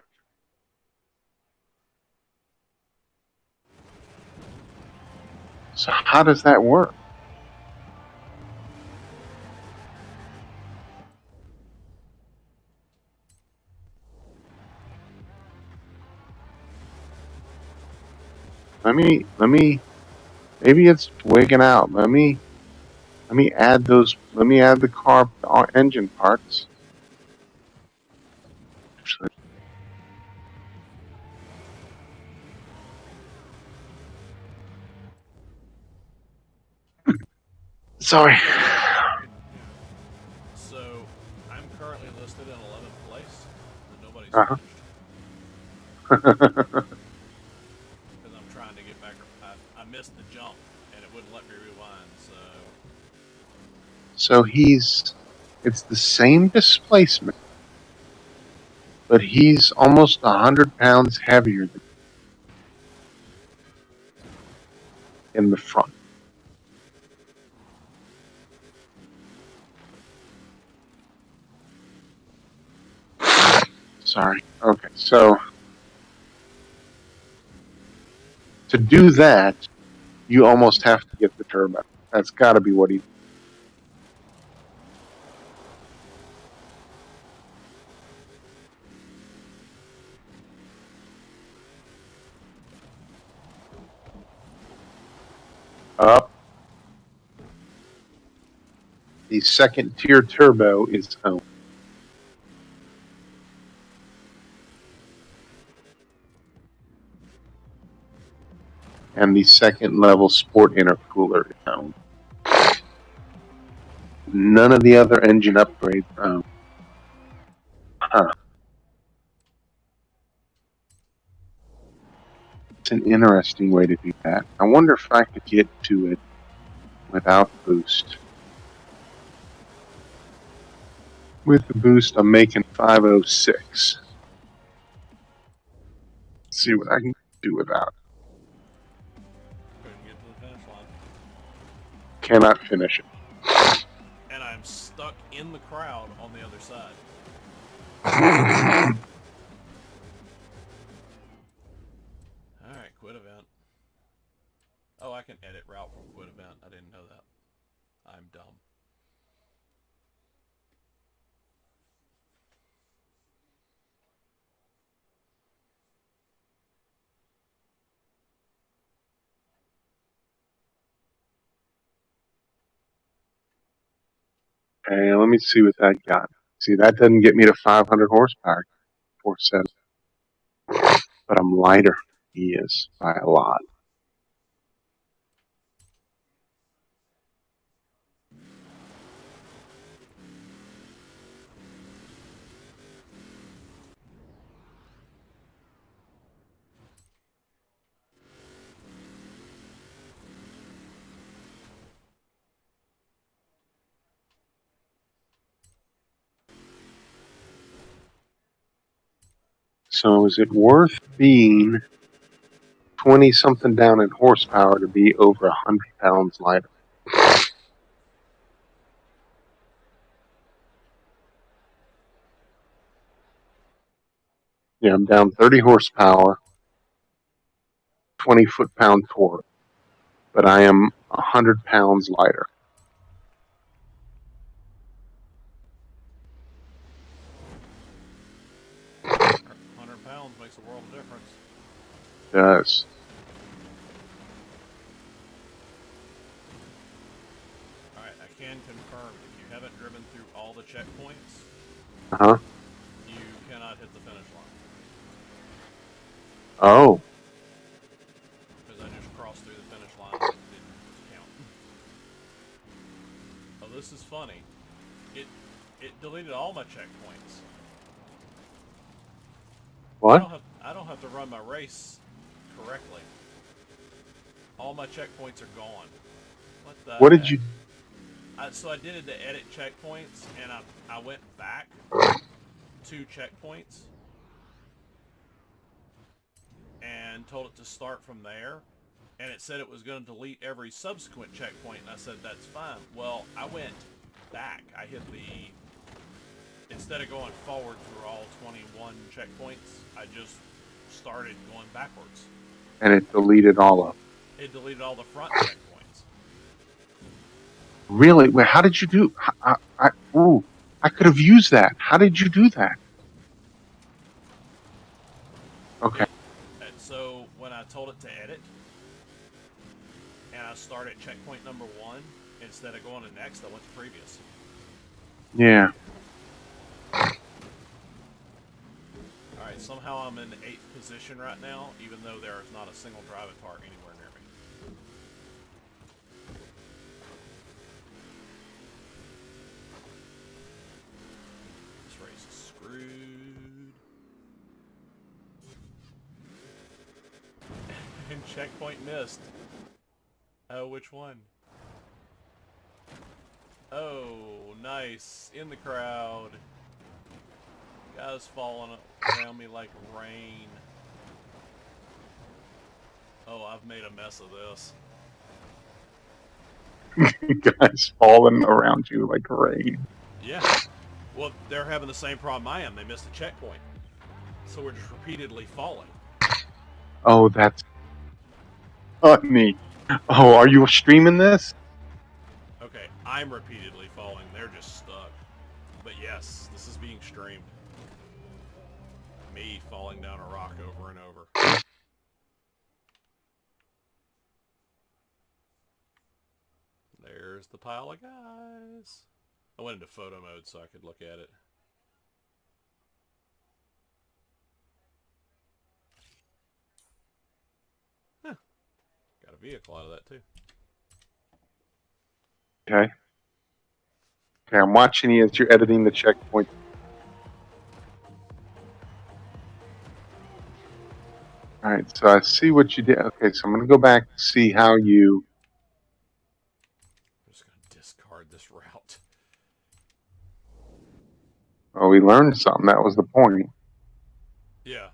So how does that work? Maybe it's wigging out. Let me add the car engine parts. Actually, sorry.
So, I'm currently listed in 11th place, and nobody's
Uh-huh.
finished. Because I'm trying to get back. I missed the jump, and it wouldn't let me rewind, so...
So it's the same displacement, but he's almost 100 pounds heavier than in the front. Sorry. Okay, so to do that, you almost have to get the turbo. That's got to be what he. Up. The second tier turbo is owned. And the second level sport intercooler is owned. None of the other engine upgrades are owned. Huh. It's an interesting way to do that. I wonder if I could get to it without boost. With the boost, I'm making 506. Let's see what I can do without.
Couldn't get to the finish line.
Cannot finish it.
And I'm stuck in the crowd on the other side. Alright, quit event. Oh, I can edit route from quit event. I didn't know that. I'm dumb.
Okay, let me see what that got. See, that doesn't get me to 500 horsepower. 470. But I'm lighter. He is by a lot. So is it worth being 20 something down in horsepower to be over 100 pounds lighter? Yeah, I'm down 30 horsepower, 20 foot-pound torque, but I am 100 pounds lighter.
£100 makes a world of difference.
It does.
Alright, I can confirm if you haven't driven through all the checkpoints,
Uh-huh.
you cannot hit the finish line.
Oh.
Because I just crossed through the finish line and it didn't count. Oh, this is funny. It deleted all my checkpoints.
What?
I don't have to run my race correctly. All my checkpoints are gone. What the
What
heck?
did you...
So I did it to edit checkpoints, and I went back 2 checkpoints and told it to start from there, and it said it was going to delete every subsequent checkpoint, and I said that's fine. Well, I went back. I hit the... Instead of going forward through all 21 checkpoints, I just started going backwards.
And it deleted all of them.
It deleted all the front checkpoints.
Really? Well, how did you do... I could have used that. How did you do that? Okay.
So when I told it to edit, and I started checkpoint number 1, instead of going to next, I went to previous.
Yeah.
Alright, somehow I'm in 8th position right now, even though there is not a single drive-a-tar anywhere near me. This race is screwed. And checkpoint missed. Oh, which one? Oh, nice. In the crowd. Guys falling around me like rain. Oh, I've made a mess of this.
Guys falling around you like rain.
Yeah. Well, they're having the same problem I am. They missed a checkpoint. So we're just repeatedly falling.
Oh, that's funny. Oh, are you streaming this?
Okay, I'm repeatedly falling. They're just stuck. But yes, this is being streamed. Me falling down a rock over and over. There's the pile of guys. I went into photo mode so I could look at it. Huh. Got a vehicle out of that too.
Okay. Okay, I'm watching you as you're editing the checkpoint. All right, so I see what you did. Okay, so I'm going to go back to see how you...
I'm just going to discard this route.
Oh, we learned something. That was the point.
Yeah.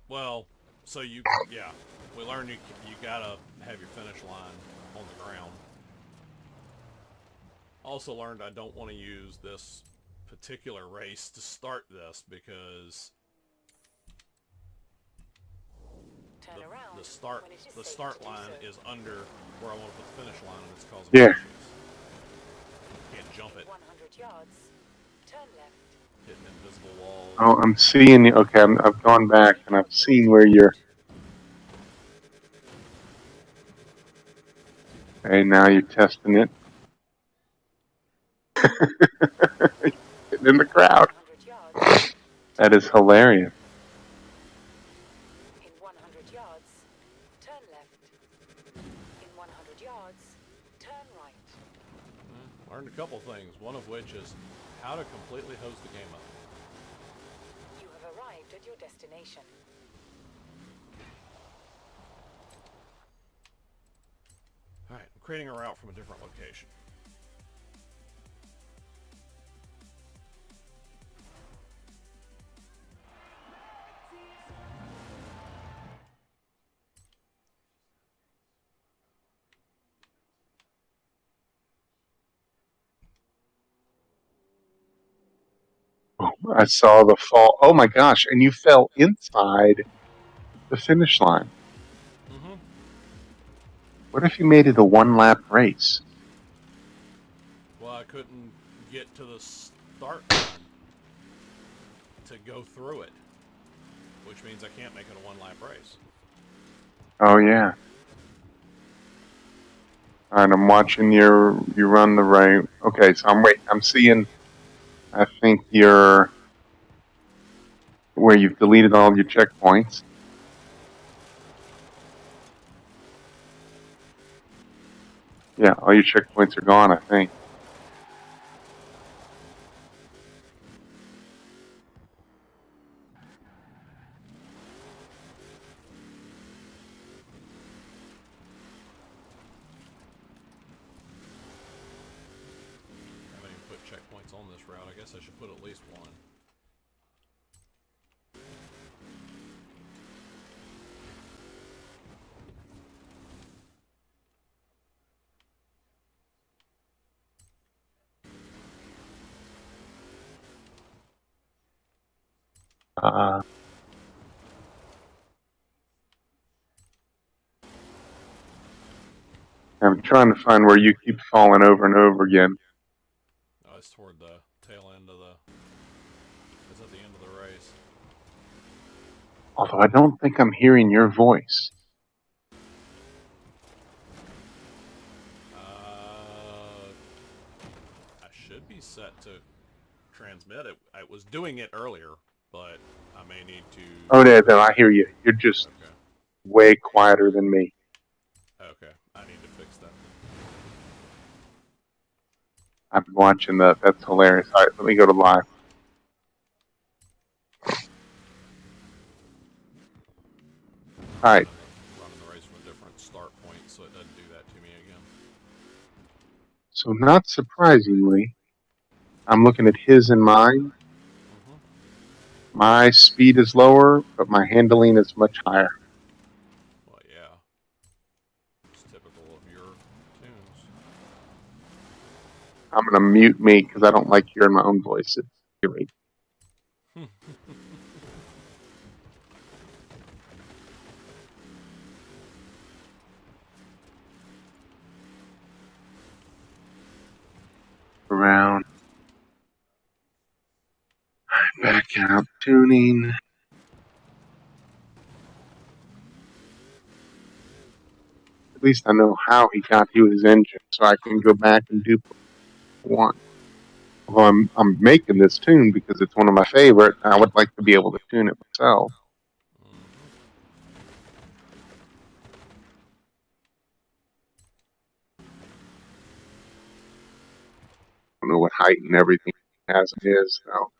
Well, so you... Yeah. We learned you got to have your finish line on the ground. Also learned I don't want to use this particular race to start this because the start line is under where I want to put the finish line, and it's causing issues. Can't jump it.
100 yards. Turn left.
Hitting invisible walls.
Oh, I'm seeing you. Okay, I've gone back and I've seen where you're... Okay, now you're testing it. Getting in the crowd.
100 yards,
That is hilarious.
in 100 yards, turn left. In 100 yards, turn right.
Learned a couple things, one of which is how to completely hose the game up.
You have arrived at your destination.
Alright, I'm creating a route from a different location.
I saw the fall. Oh my gosh! And you fell inside the finish line.
Mm-hmm.
What if you made it a one-lap race?
Well, I couldn't get to the start line to go through it, which means I can't make it a one-lap race.
Oh yeah. All right, I'm watching you run the right. Okay, so I'm seeing. I think you're where you've deleted all your checkpoints. Yeah, all your checkpoints are gone, I think.
I haven't even put checkpoints on this route. I guess I should put at least one.
I'm trying to find where you keep falling over and over again.
Oh, it's toward the tail end of the... It's at the end of the race.
Although I don't think I'm hearing your voice.
I should be set to transmit it. I was doing it earlier, but I may need to...
Oh, no, I hear you. You're just
Okay.
way quieter than me.
Okay, I need to fix that.
I'm watching that. That's hilarious. All right, let me go to live. All right.
Running the race from a different start point, so it doesn't do that to me again.
So not surprisingly, I'm looking at his and mine. My speed is lower, but my handling is much higher.
Well, yeah. It's typical of your tunes.
I'm going to mute me because I don't like hearing my own voice. It's great. Around. Back out. Tuning. At least I know how he got to his engine, so I can go back and do one. Well, I'm making this tune because it's one of my favorite. I would like to be able to tune it myself. I don't know what height and everything has it is, though.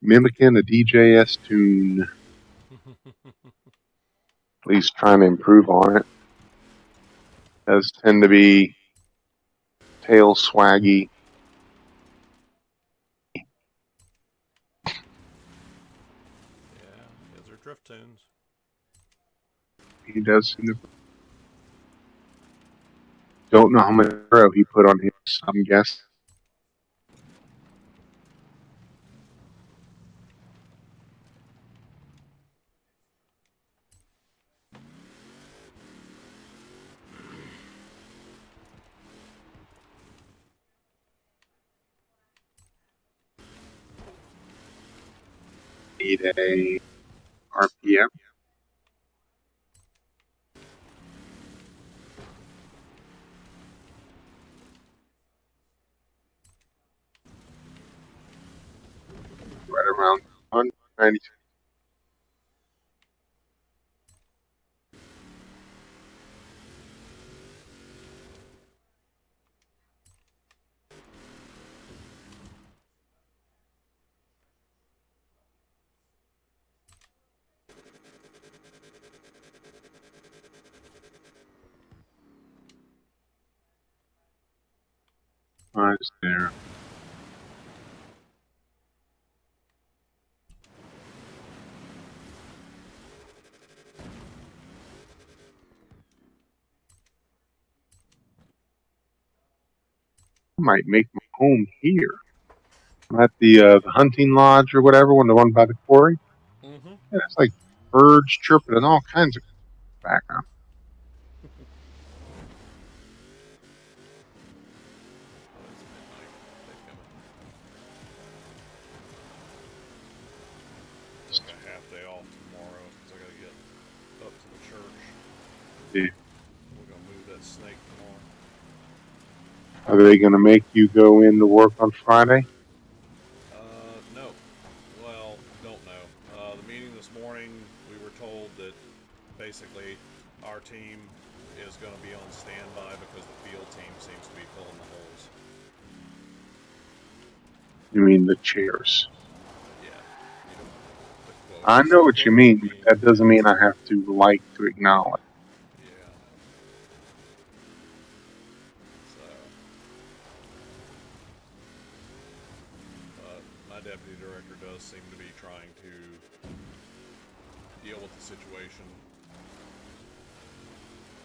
Mimicking a DJS tune. At least trying to improve on it. Does tend to be tail swaggy.
Yeah, those are drift tunes.
He does seem to. Don't know how much arrow he put on his, I'm guessing. Need a RPM. around 190. I was there. I might make my home here. I'm at the hunting lodge or whatever, the one by the quarry.
Mm-hmm.
Yeah, it's like birds chirping and all kinds of background.
Oh, it's midnight. They're coming. Took a half day off tomorrow because I got to get up to the church.
Yeah.
We're going to move that snake tomorrow.
Are they going to make you go in to work on Friday?
No. Well, don't know. The meeting this morning, we were told that basically our team is going to be on standby because the field team seems to be filling the holes.
You mean the chairs?
Yeah. You know, the quote.
I
It's
know
the
what you
quote
mean, but
being
that doesn't mean
used.
I have to like to acknowledge.
Yeah, I know. So, but my deputy director does seem to be trying to deal with the situation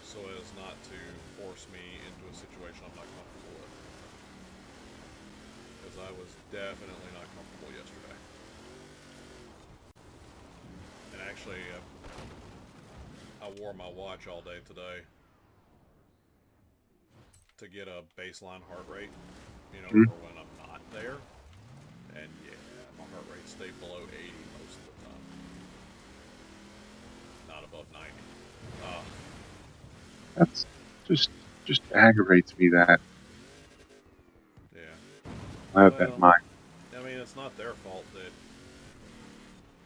so as not to force me into a situation I'm not comfortable with. Because I was definitely not comfortable yesterday. And actually, I wore my watch all day today to get a baseline heart rate, for when I'm not there. And yeah, my heart rate stayed below 80 most of the time. Not above 90.
That's just aggravates me that
Yeah.
I have that
Well,
mind.
I mean, it's not their fault that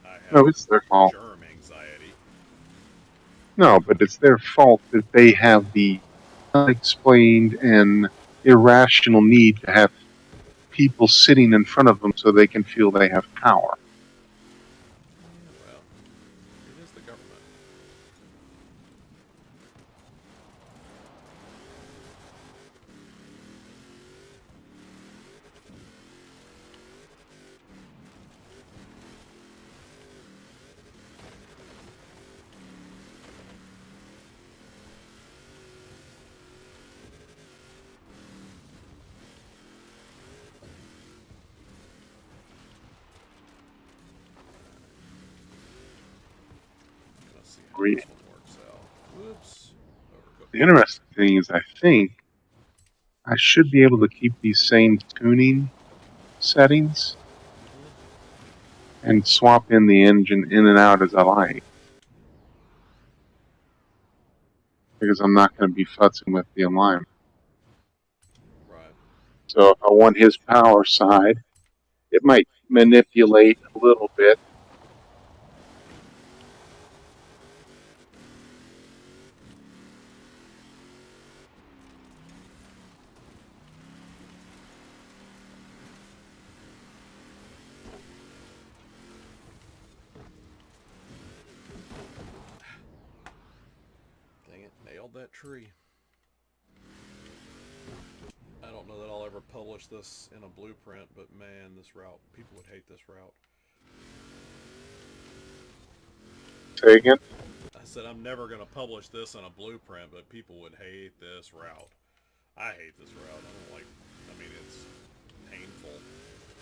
I have
No, it's their fault.
germ anxiety.
No, but it's their fault that they have the unexplained and irrational need to have people sitting in front of them so they can feel they have power.
Well, it is the government. Let's see how this one works out. Whoops. Overcooked.
The interesting thing is, I think I should be able to keep these same tuning settings and swap in the engine in and out as I like. Because I'm not going to be futzing with the alignment.
Right.
So if I want his power side, it might manipulate a little bit.
Dang it. Nailed that tree. I don't know that I'll ever publish this in a blueprint, but man, this route, people would hate this route.
Say again?
I said I'm never going to publish this in a blueprint, but people would hate this route. I hate this route. I mean, it's painful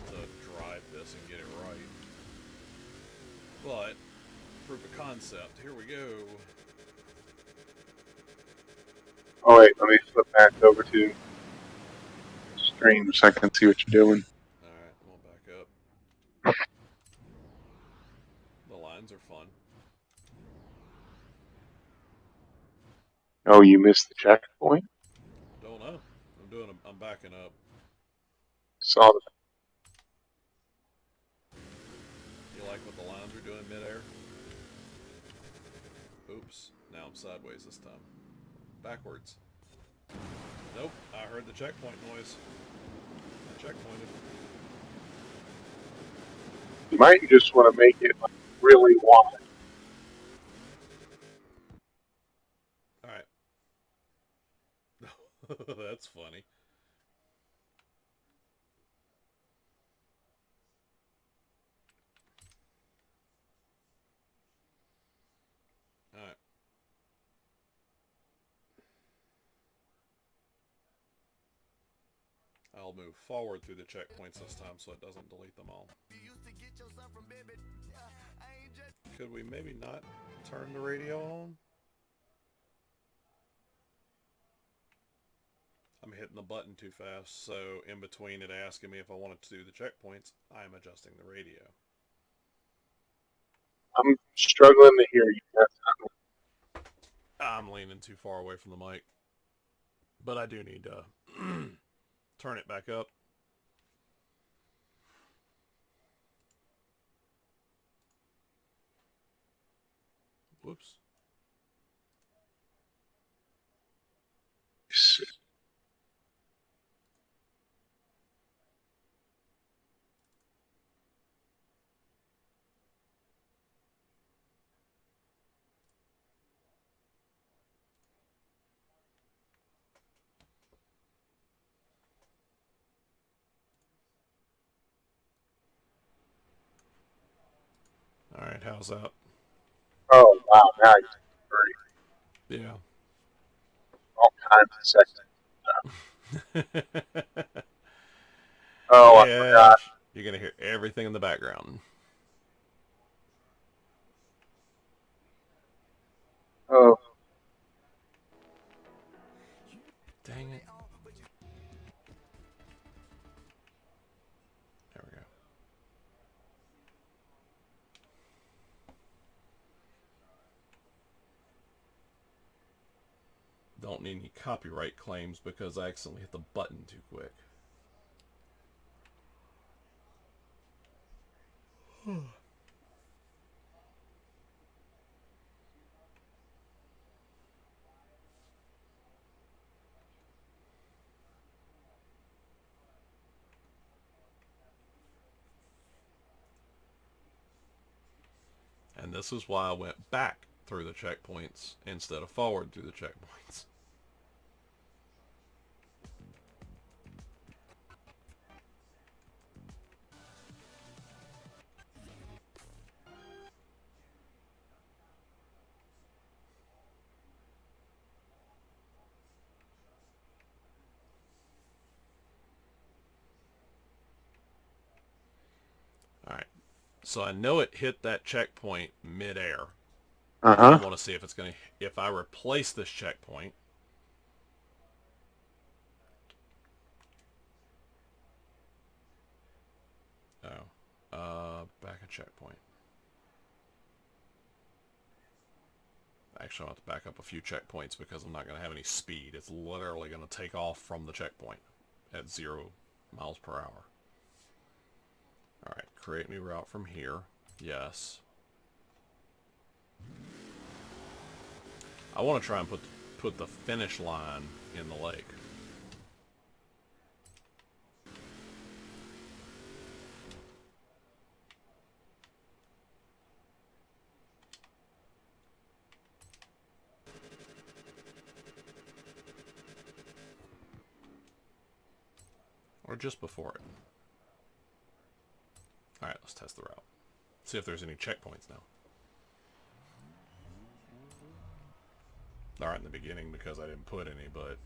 to drive this and get it right. But, proof of concept, here we go.
Oh wait, let me flip back over to stream so I can see what you're doing.
Alright, I'm going to back up. The lines are fun.
Oh, you missed the checkpoint?
Don't know. I'm backing up.
Saw that.
now I'm sideways this time. Backwards. Nope, I heard the checkpoint noise. I checkpointed.
You might just want to make it like really wide.
Alright. That's funny. Alright. I'll move forward through the checkpoints this time so it doesn't delete them all. Could we maybe not turn the radio on? I'm hitting the button too fast, so in between it asking me if I wanted to do the checkpoints, I'm adjusting the radio.
I'm struggling to hear you.
I'm leaning too far away from the mic. But I do need to turn it back up. Whoops. Alright, how's that?
Oh, wow. Now you're
Yeah.
all kinds of seconds. Oh, I
Yeah.
forgot.
You're going to hear everything in the background.
Oh.
Dang it. There we go. Don't need any copyright claims because I accidentally hit the button too quick. And this is why I went back through the checkpoints instead of forward through the checkpoints. Alright. So I know it hit that checkpoint mid-air. I want to see if it's going to... If I replace this checkpoint... back a checkpoint. Actually, I'll have to back up a few checkpoints because I'm not going to have any speed. It's literally going to take off from the checkpoint at 0 miles per hour. Alright, create new route from here. Yes. I want to try and put the finish line in the lake. Or just before it. Alright, let's test the route. See if there's any checkpoints now. Alright, in the beginning because I didn't put any, but...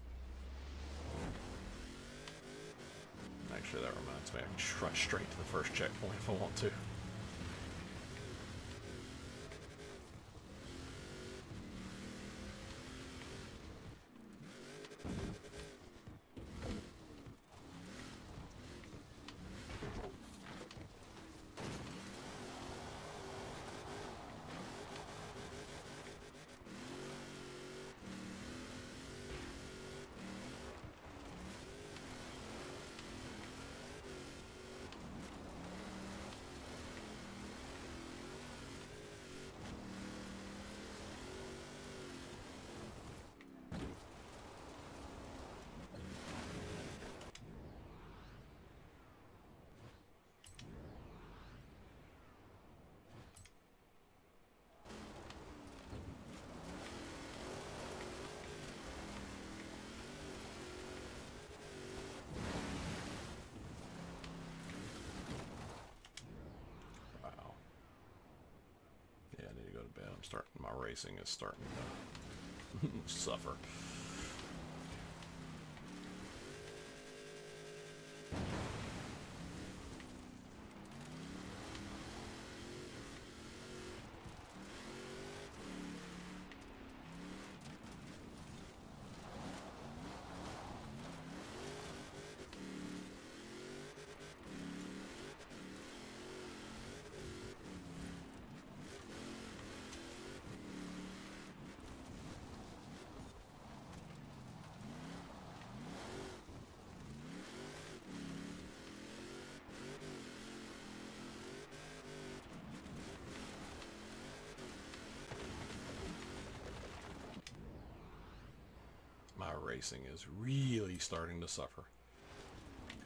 Actually, that reminds me, I can run straight to the first checkpoint if I want to. My racing is starting to suffer. My racing is really starting to suffer.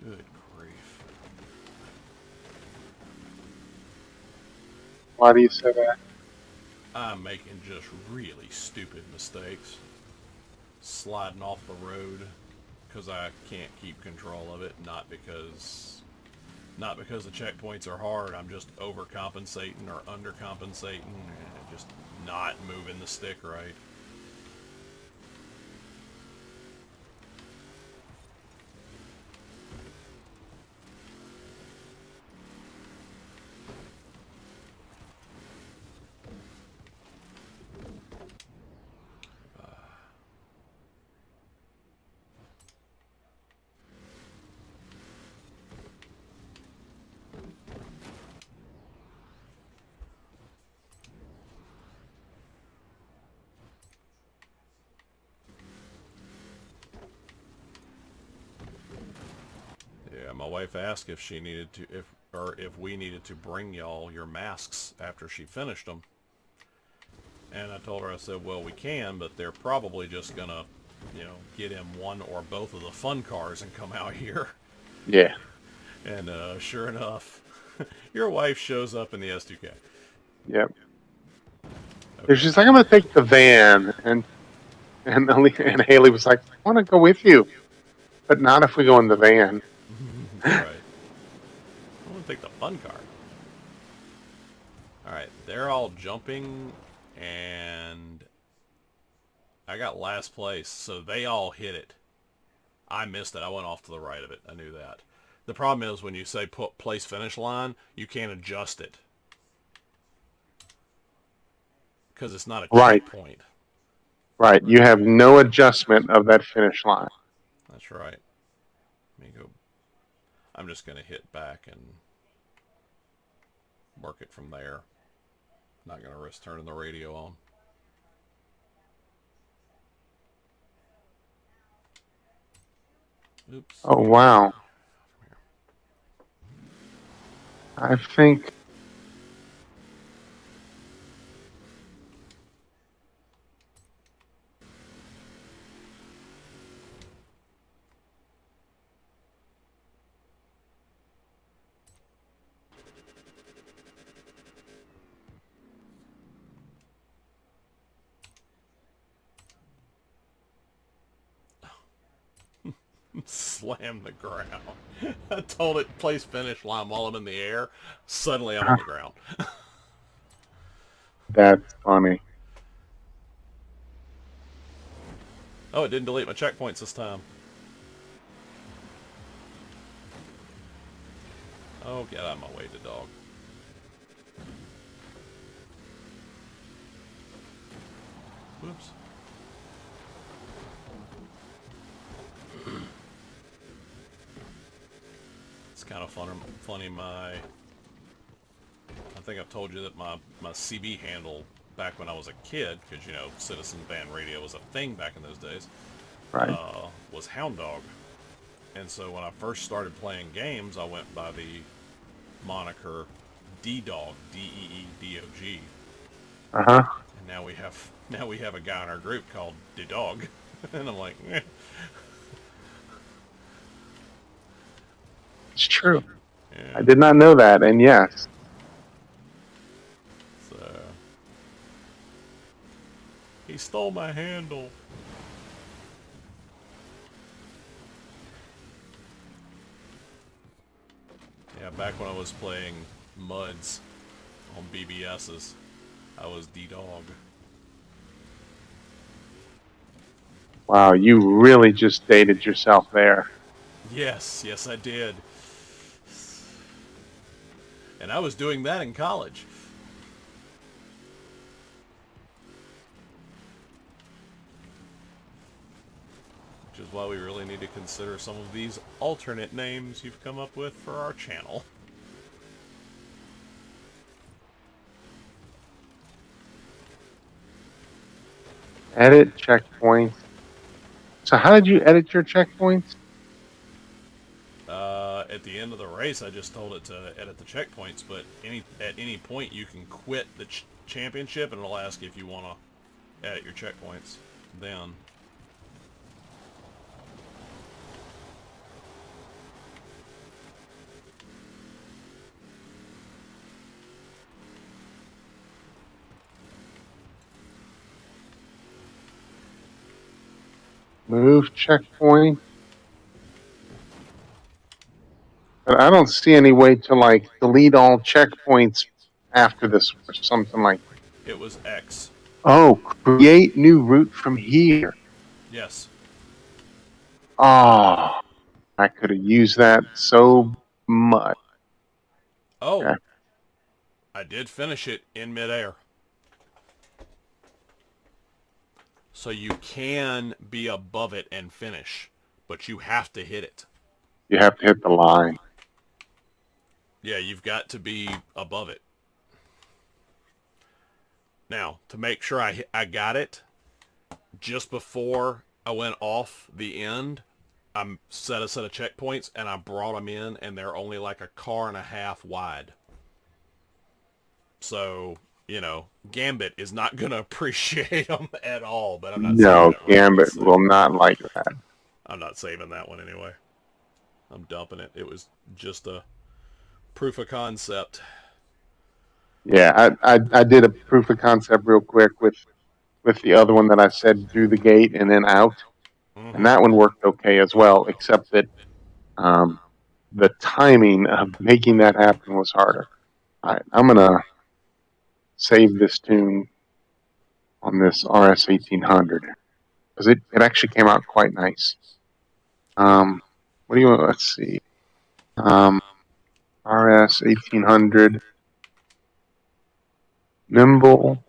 Good grief.
Why do you say that?
I'm making just really stupid mistakes. Sliding off the road because I can't keep control of it, not because the checkpoints are hard. I'm just overcompensating or undercompensating and just not moving the stick right. Yeah, my wife asked if she needed to, if we needed to bring y'all your masks after she finished them. And I told her, I said, well, we can, but they're probably just gonna, get in one or both of the fun cars and come out here.
Yeah.
And sure enough, your wife shows up in the S2K.
Yep.
Okay.
She's like, I'm gonna take the van, and Haley was like, I want to go with you, but not if we go in the van.
That's right. I want to take the fun car. Alright, they're all jumping, and I got last place, so they all hit it. I missed it. I went off to the right of it. I knew that. The problem is when you say put place finish line, you can't adjust it. Because it's not a
Right.
checkpoint.
Right. You have no adjustment of that finish line.
That's right. Let me go. I'm just going to hit back and work it from there. Not going to risk turning the radio on. Oops.
Oh, wow. I think...
Slam the ground. I told it place finish line while I'm in the air. Suddenly I'm on the ground.
That's funny.
Oh, it didn't delete my checkpoints this time. Oh, get out of my way, the dog. Whoops. It's kind of funny. I think I've told you that my CB handle back when I was a kid, because Citizen Band Radio was a thing back in those days,
Right.
was Hound Dog. And so when I first started playing games, I went by the moniker D-Dog, D-E-E-D-O-G.
Uh-huh.
And now we have a guy in our group called D-Dog. And I'm like, eh.
It's true.
Yeah.
I did not know that, and yes.
So he stole my handle. Yeah, back when I was playing MUDs on BBSs, I was the dog.
Wow, you really just dated yourself there.
Yes, yes, I did. And I was doing that in college. Which is why we really need to consider some of these alternate names you've come up with for our channel.
Edit checkpoints. So how did you edit your checkpoints?
At the end of the race, I just told it to edit the checkpoints, but at any point you can quit the championship and it'll ask if you want to edit your checkpoints then.
Move checkpoint. But I don't see any way to like delete all checkpoints after this or something like that.
It was X.
Oh, create new route from here.
Yes.
Oh, I could have used that so much.
Oh,
Okay.
I did finish it in midair. So you can be above it and finish, but you have to hit it.
You have to hit the line.
Yeah, you've got to be above it. Now, to make sure I got it, just before I went off the end, I set a set of checkpoints, and I brought them in, and they're only like a car and a half wide. So, you know, Gambit is not going to appreciate them at all, but I'm not
No,
saving it right.
Gambit
So
will not like that.
I'm not saving that one anyway. I'm dumping it. It was just a proof of concept.
Yeah, I did a proof of concept real quick with the other one that I said through the gate and then out, and that one worked okay as well, except that the timing of making that happen was harder. All right, I'm gonna save this tune on this RS 1800 because it actually came out quite nice. What do you want? Let's see. RS 1800 nimble